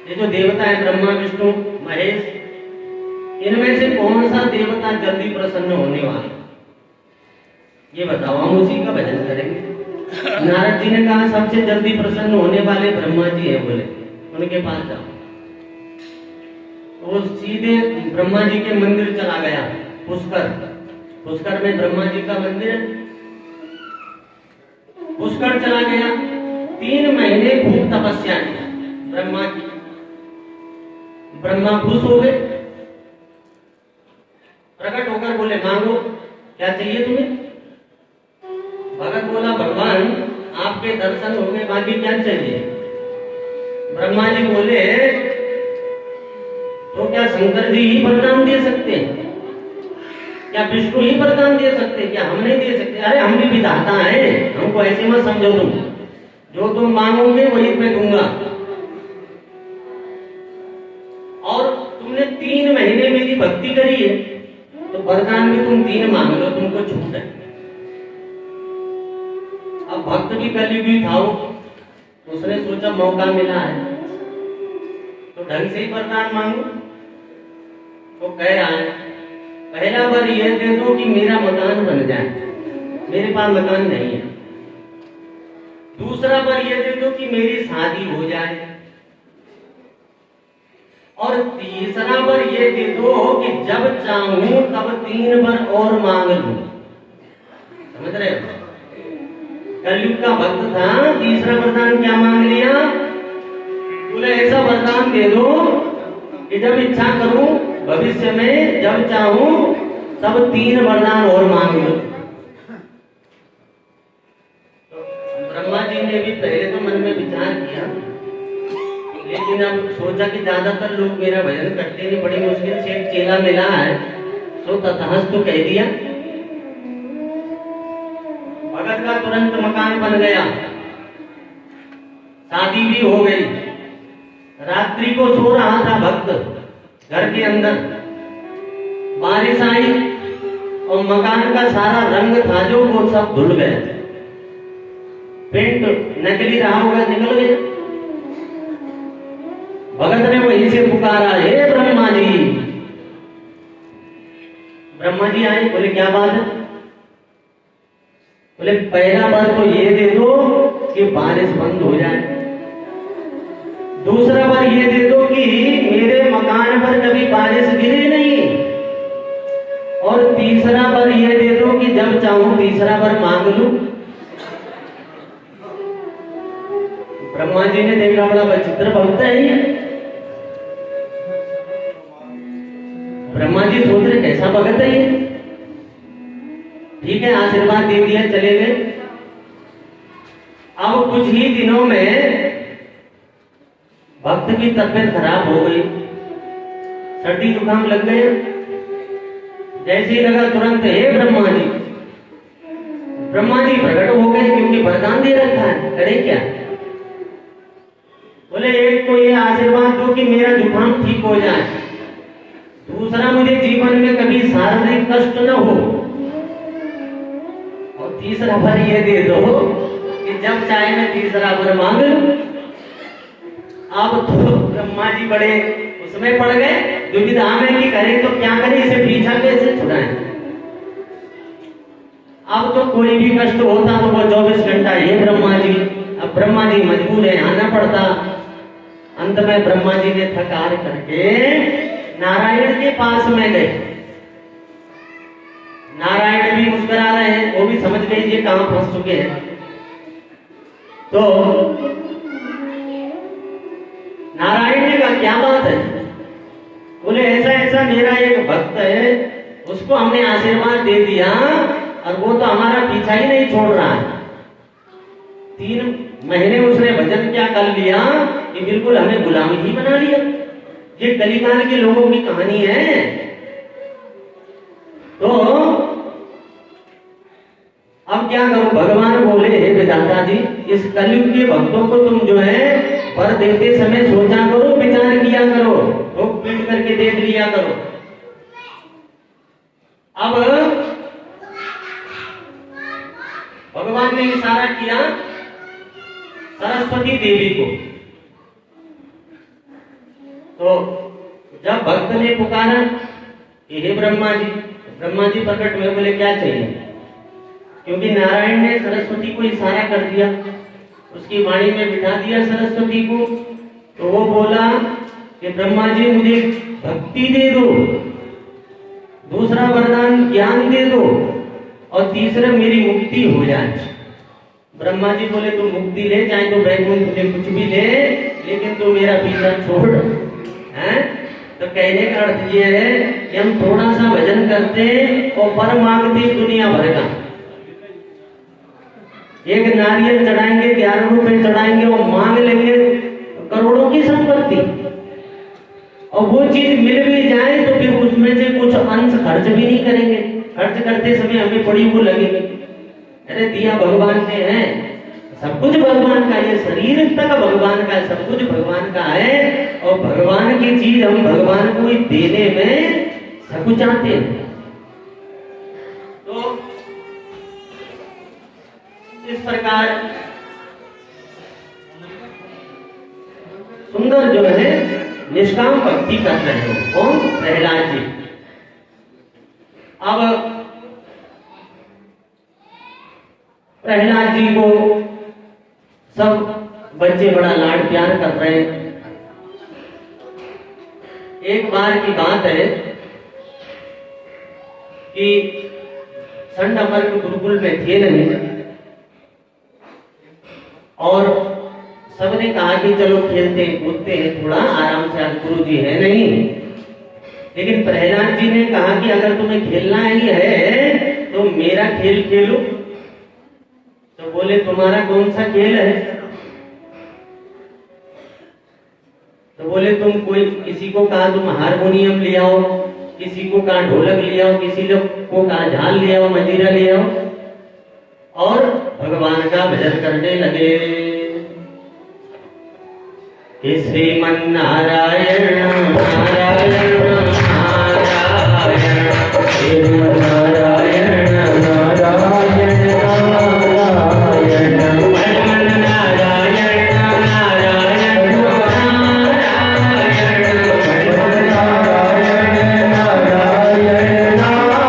Speaker 1: ये जो देवता है ब्रह्मा विष्णु महेश, इनमें से कौन सा देवता जल्दी प्रसन्न होने वाला, ये बताओ, हम उसी का भजन करेंगे। नारद जी ने कहा सबसे जल्दी प्रसन्न होने वाले ब्रह्मा जी हैं, बोले उनके पास जाओ। वो सीधे ब्रह्मा जी के मंदिर चला गया, पुष्कर। पुष्कर में ब्रह्मा जी का मंदिर है। पुष्कर चला गया, 3 महीने खूब तपस्या की ब्रह्मा की। ब्रह्मा खुश हो गए, प्रकट होकर बोले मांगो, क्या चाहिए तुम्हें? भगत बोला भगवान आपके दर्शन हो गए, बाकी क्या चाहिए? ब्रह्मा जी बोले तो क्या शंकर जी ही वरदान दे सकते हैं? क्या विष्णु ही वरदान दे सकते? क्या हम नहीं दे सकते? अरे हम भी विधाता हैं, हमको ऐसे मत समझो तुम, जो तुम मांगोगे वही मैं दूंगा। और तुमने 3 महीने मेरी भक्ति करी है, तो वरदान भी तुम 3 मांग लो, तुमको छूट है। अब भक्त भी कलयुगी था, तो उसने सोचा मौका मिला है तो ढंग से ही वरदान मांगू। तो कह रहा है पहला बार ये दे दो कि मेरा मकान बन जाए, मेरे पास मकान नहीं है। दूसरा बार ये दे दो कि मेरी शादी हो जाए। और तीसरा बार ये दे दो कि जब चाहूं तब 3 बार और मांग लूं। समझ रहे हो? कलयुग का भक्त था, तीसरा वरदान क्या मांग लिया? बोले ऐसा वरदान दे दो कि जब इच्छा करूं भविष्य में, जब चाहूं तब 3 वरदान और मांग लो। तो ब्रह्मा जी ने भी पहले तो मन में विचार किया, लेकिन अब सोचा कि ज्यादातर लोग मेरा भजन करते नहीं, बड़ी मुश्किल से एक चेला मिला है, तो तथास्तु कह दिया। भगत का तुरंत मकान बन गया, शादी भी हो गई। रात्रि को सो रहा था भक्त घर के अंदर, बारिश आई और मकान का सारा रंग था जो वो सब धुल गया। पेंट नकली रहा होगा, निकल गया। भगत ने वहीं से पुकारा, हे ब्रह्मा जी। ब्रह्मा जी आए, बोले क्या बात है? बोले पहला बार तो ये दे दो कि बारिश बंद हो जाए, दूसरा बार ये दे दो कि मेरे मकान पर कभी बारिश गिरे नहीं, और तीसरा बार ये दे दो कि जब चाहूं तीसरा बार मांग लूं। ब्रह्मा जी ने देखा, बड़ा विचित्र भक्त है ये। ब्रह्मा जी सोच रहे कैसा भगत है ये। ठीक है, आशीर्वाद दे दिया, चले गए। अब कुछ ही दिनों में भक्त की तबीयत खराब हो गई, सर्दी जुकाम लग गया। जैसे ही लगा तुरंत हे ब्रह्मा जी। ब्रह्मा जी प्रकट हो गए, क्योंकि वरदान दे रखा है, करे क्या? बोले एक तो ये आशीर्वाद दो कि मेरा जुकाम ठीक हो जाए, दूसरा मुझे जीवन में कभी शारीरिक कष्ट न हो, और तीसरा बार ये दे दो कि जब चाहे मैं तीसरा बार मांग लूं। अब तो ब्रह्मा जी बड़े उसमें पड़ गए, दुविधा में कि करें तो क्या करें, इसे पीछा कैसे छुड़ाएं। अब तो कोई भी कष्ट होता तो वो 24 घंटा ये ब्रह्मा जी। अब ब्रह्मा जी मजबूर है, आना पड़ता। अंत में ब्रह्मा जी ने थकार करके नारायण के पास में गए। नारायण भी मुस्कुरा रहे हैं, वो भी समझ गए ये कहां फंस चुके हैं। तो नारायण ने कहा क्या बात है? बोले ऐसा ऐसा मेरा एक भक्त है, उसको हमने आशीर्वाद दे दिया और वो तो हमारा पीछा ही नहीं छोड़ रहा है। 3 महीने उसने भजन क्या कर लिया कि बिल्कुल हमें गुलाम ही बना लिया। ये कलिकाल के लोगों की कहानी है। तो अब क्या करो, भगवान बोले हे विधाता जी, इस कलयुग के भक्तों को तुम जो है वर देते समय सोचा करो, विचार किया करो, ठोक पीट करके देख लिया करो। अब भगवान ने इशारा किया सरस्वती देवी को। तो जब भक्त ने पुकारा कि हे ब्रह्मा जी प्रकट हुए, बोले क्या चाहिए, क्योंकि नारायण ने सरस्वती को इशारा कर दिया, उसकी वाणी में बिठा दिया सरस्वती को। तो वो बोला कि ब्रह्मा जी मुझे भक्ति दे दो, दूसरा वरदान ज्ञान दे दो, और तीसरा मेरी मुक्ति हो जाए। ब्रह्मा जी बोले तू मुक्ति ले, चाहे तो वैकुंठ ले, कुछ भी ले, लेकिन तू मेरा पीछा छोड़। हैं? तो कहने का अर्थ ये है कि हम थोड़ा सा भजन करते और पर मांगते दुनिया भर का। एक नारियल चढ़ाएंगे, 11 रुपए चढ़ाएंगे और मांग लेंगे करोड़ों की संपत्ति, और वो चीज मिल भी जाए तो फिर उसमें से कुछ अंश खर्च भी नहीं करेंगे। खर्च करते समय हमें बड़ी वो लगेगी, अरे दिया भगवान ने है, सब कुछ भगवान का, ये शरीर तक भगवान का, सब कुछ भगवान का है, और भगवान की चीज हम भगवान को देने में सकुचाते हैं। तो इस प्रकार सुंदर जो है निष्काम भक्ति कर रहे हो। कौन? प्रहलाद जी। अब प्रहलाद जी को सब बच्चे बड़ा लाड प्यार कर रहे हैं। एक बार की बात है कि संडमर्क गुरुकुल में थे नहीं, और सबने कहा कि चलो खेलते कूदते हैं, थोड़ा आराम से, आज गुरु जी है नहीं। लेकिन प्रहलाद जी ने कहा कि अगर तुम्हें खेलना ही है तो मेरा खेल खेलो। तो बोले तुम्हारा कौन सा खेल है? तो बोले तुम कोई, किसी को कहा तुम हारमोनियम ले आओ, किसी को कहा ढोलक ले आओ, किसी को कहा झाल ले आओ, मंजीरा ले आओ, और भगवान का भजन करने लगे कि श्रीमन नारायण नारायण नारायण, श्रीमन नारायण नारायण नारायण, मन नारायण नारायण नारायण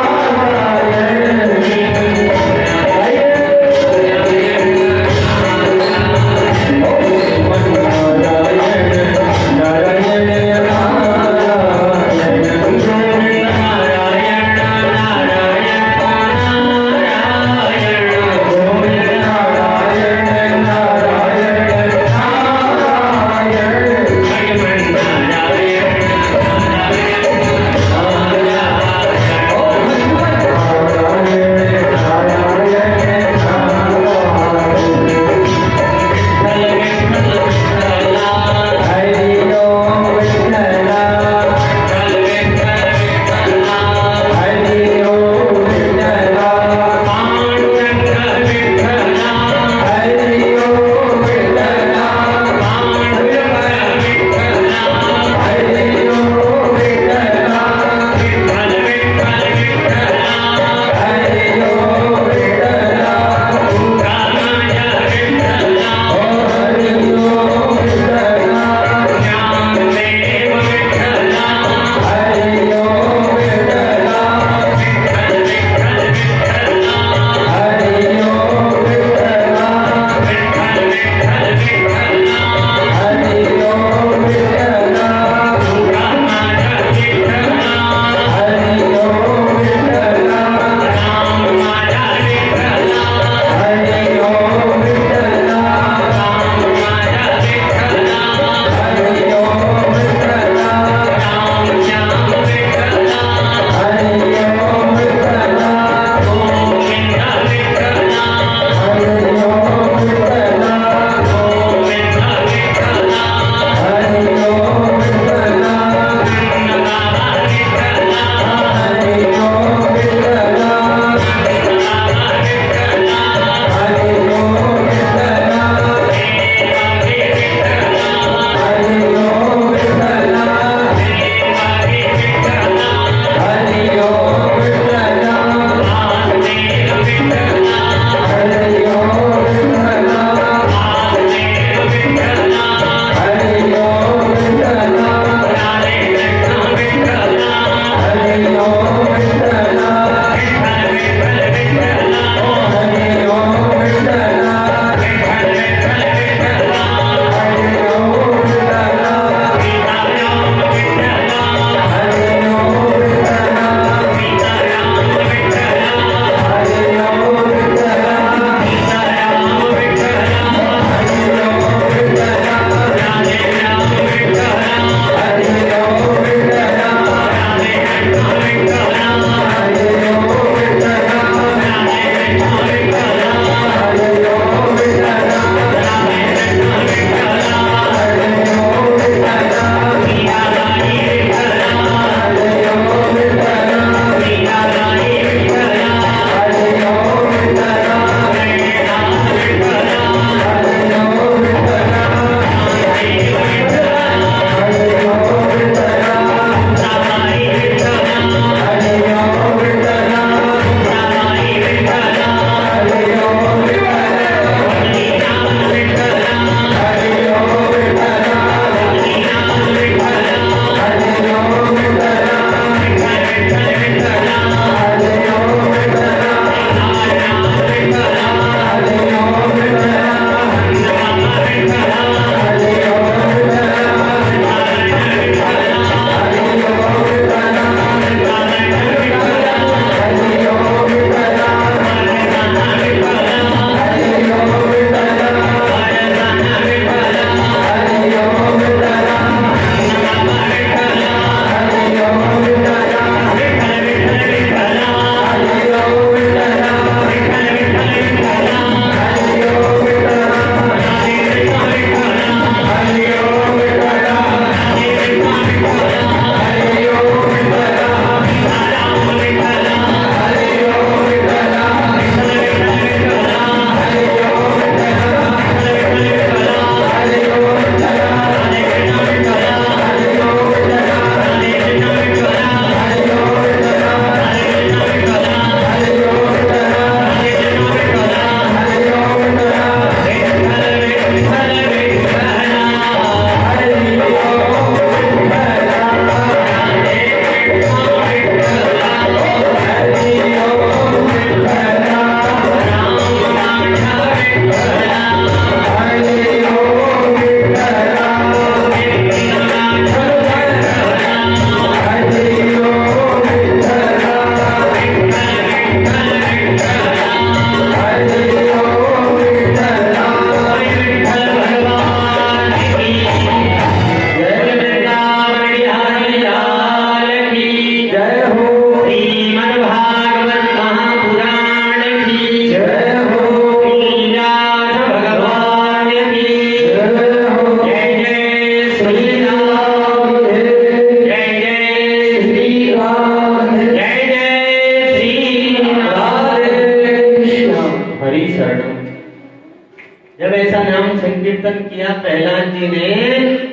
Speaker 1: नाम संकीर्तन किया प्रहलाद जी ने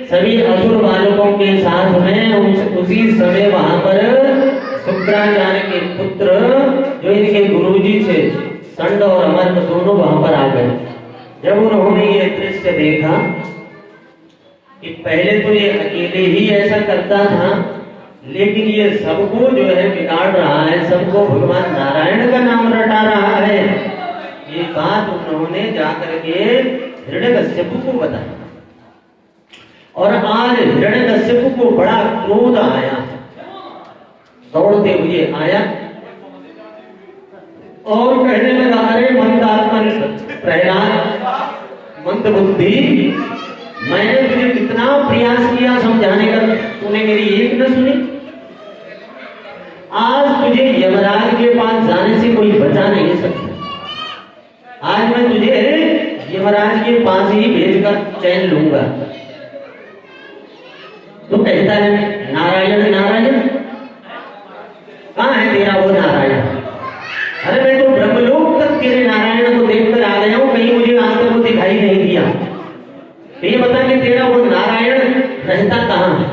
Speaker 1: सभी असुर बालकों के साथ में, उसी समय वहां पर शुक्राचार्य के पुत्र जो इनके गुरुजी थे संड और अमर दोनों वहां पर आ गए। जब उन्होंने ये दृश्य देखा कि पहले तो ये अकेले ही ऐसा करता था, लेकिन ये सबको जो है बिगाड़ रहा है, सबको भगवान नारायण का नाम रटा रहा है, ये बात उन्होंने जाकर के हिरण्यकश्यप को बताया। और आज हिरण्यकश्यप को बड़ा क्रोध आया, दौड़ते हुए आया और कहने लगा, अरे मंदात्मन प्रहलाद, मंद बुद्धि, मैंने तुझे कितना प्रयास किया समझाने का, तूने मेरी एक न सुनी। आज तुझे यमराज के पास जाने से कोई बचा नहीं सकता। आज मैं तुझे यमराज के पास ही भेजकर चैन लूंगा। तो कहता है, नारायण नारायण, कहां है तेरा वो नारायण? अरे मैं तो ब्रह्मलोक तक तेरे नारायण को देखकर आ गया हूं, कहीं मुझे आज तक वो दिखाई नहीं दिया। तो ये बता कि तेरा वो नारायण रहता कहां है?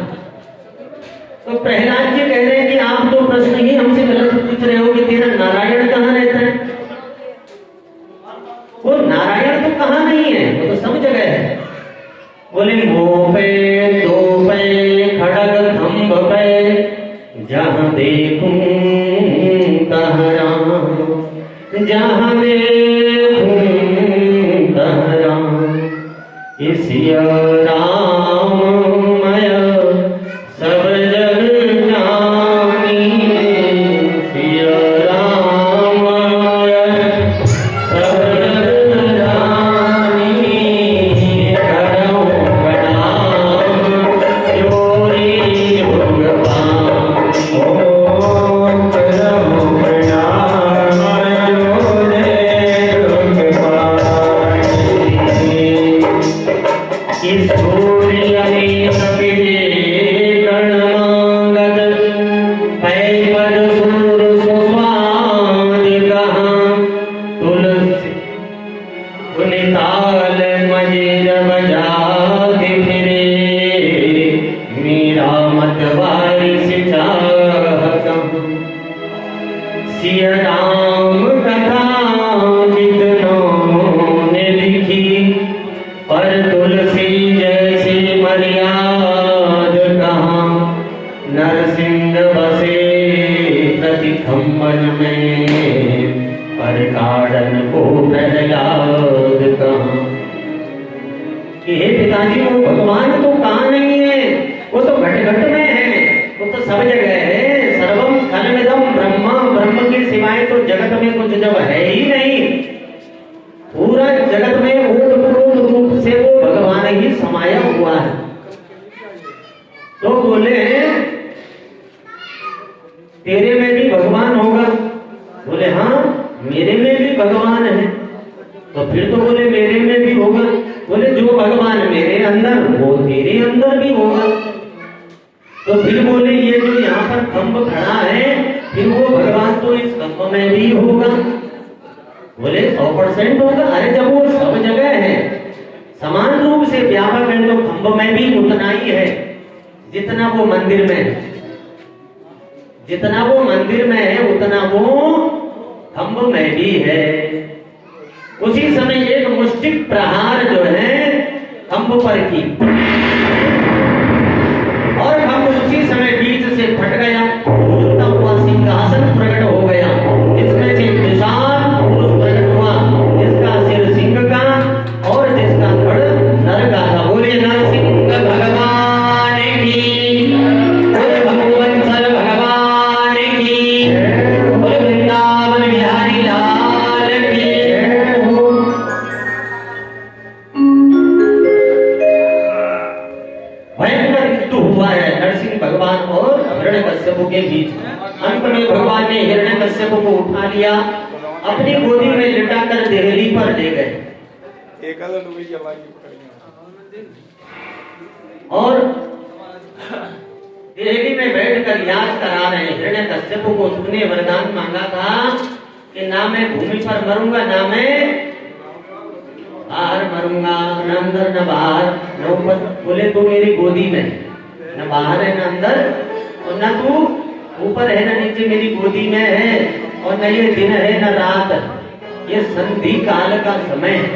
Speaker 1: तो प्रहलाद जी कह रहे हैं कि आप तो प्रश्न ही हमसे गलत पूछ रहे हो कि तेरा नारायण कहां रहता है। वो नारायण तो कहां नहीं है, वो तो सब जगह है। बोले, मुंह पे दो पे खड़ग खंभ पे, जहां देखूं तहां राम, जहां देखूं तहां राम, सिया राम मय सब जग जानी, सिया राम मय सब जग जानी, करो प्रणाम जोरी भगवान, ओ करो प्रणाम जोरी भगवान। इस सूर्य ने सवेरे कर्णमागत, पै पर सूर सुस्वाद कहाँ, तुलसी पुनिताल मजेर बजाते फिरे, मेरा मतवारी से चाहता, सिया राम कथा कितनों ने लिखी, पर तुलसी जैसी मर्याद कहाँ, नरसिंह बसे प्रति खम्बन में, पर काड़न को प्रहलाद कहाँ। हे पिताजी, वो भगवान तो कहाँ नहीं है, वो तो घट घट में है, वो तो सब जगह है। सर्वम खलमिदम ब्रह्म, ब्रह्म के सिवाय तो जगत में कुछ जब है ही नहीं। पूरा जगत में ओतप्रोत रूप से वो भगवान ही समाया हुआ है। तो बोले, तेरे में भी भगवान होगा? बोले, हाँ मेरे में भी भगवान है। तो फिर तो बोले, मेरे में भी होगा। बोले, जो भगवान मेरे अंदर वो तेरे अंदर भी होगा। तो फिर बोले, ये जो यहाँ पर खंभ खड़ा है, फिर वो भगवान तो इस खंभ में भी होगा। बोले, 100% होगा। अरे जब वो सब जगह है, समान रूप से व्यापक है, तो खंभ में भी उतना ही है जितना वो मंदिर में है। जितना वो मंदिर में है उतना वो खंभ में भी है। उसी समय एक मुष्टिक प्रहार जो है खंभ पर की, और खंभ उसी समय बीच से फट गया। उड़ता हुआ सिंहासन प्रकट हो गया, जिसमें से विशाल पुरुष प्रकट हुआ, जिसका सिर सिंह का और जिसका धड़ नर का था। बोले नरसिंह भगवान की, बोले भगवंतर भगवान की, बोले वृंदावन बिहारी लाल की। भयंकर युद्ध हुआ है नरसिंह भगवान और हिरण्यकश्यप के बीच। अंत में भगवान ने हिरण्यकश्यप को उठा लिया, अपनी गोदी में लिटाकर देहली पर ले गए और देहली में बैठकर याद करा रहे हैं। हिरण्यकश्यप को उसने वरदान मांगा था कि ना मैं भूमि पर मरूंगा, ना मैं बाहर मरूंगा, न अंदर न बाहर, न ऊपर। बोले तू मेरी गोदी में, न बाहर है न अंदर, और न तू ऊपर है न नीचे, मेरी गोदी में है। और न ये दिन है न रात, ये संधि काल का समय है।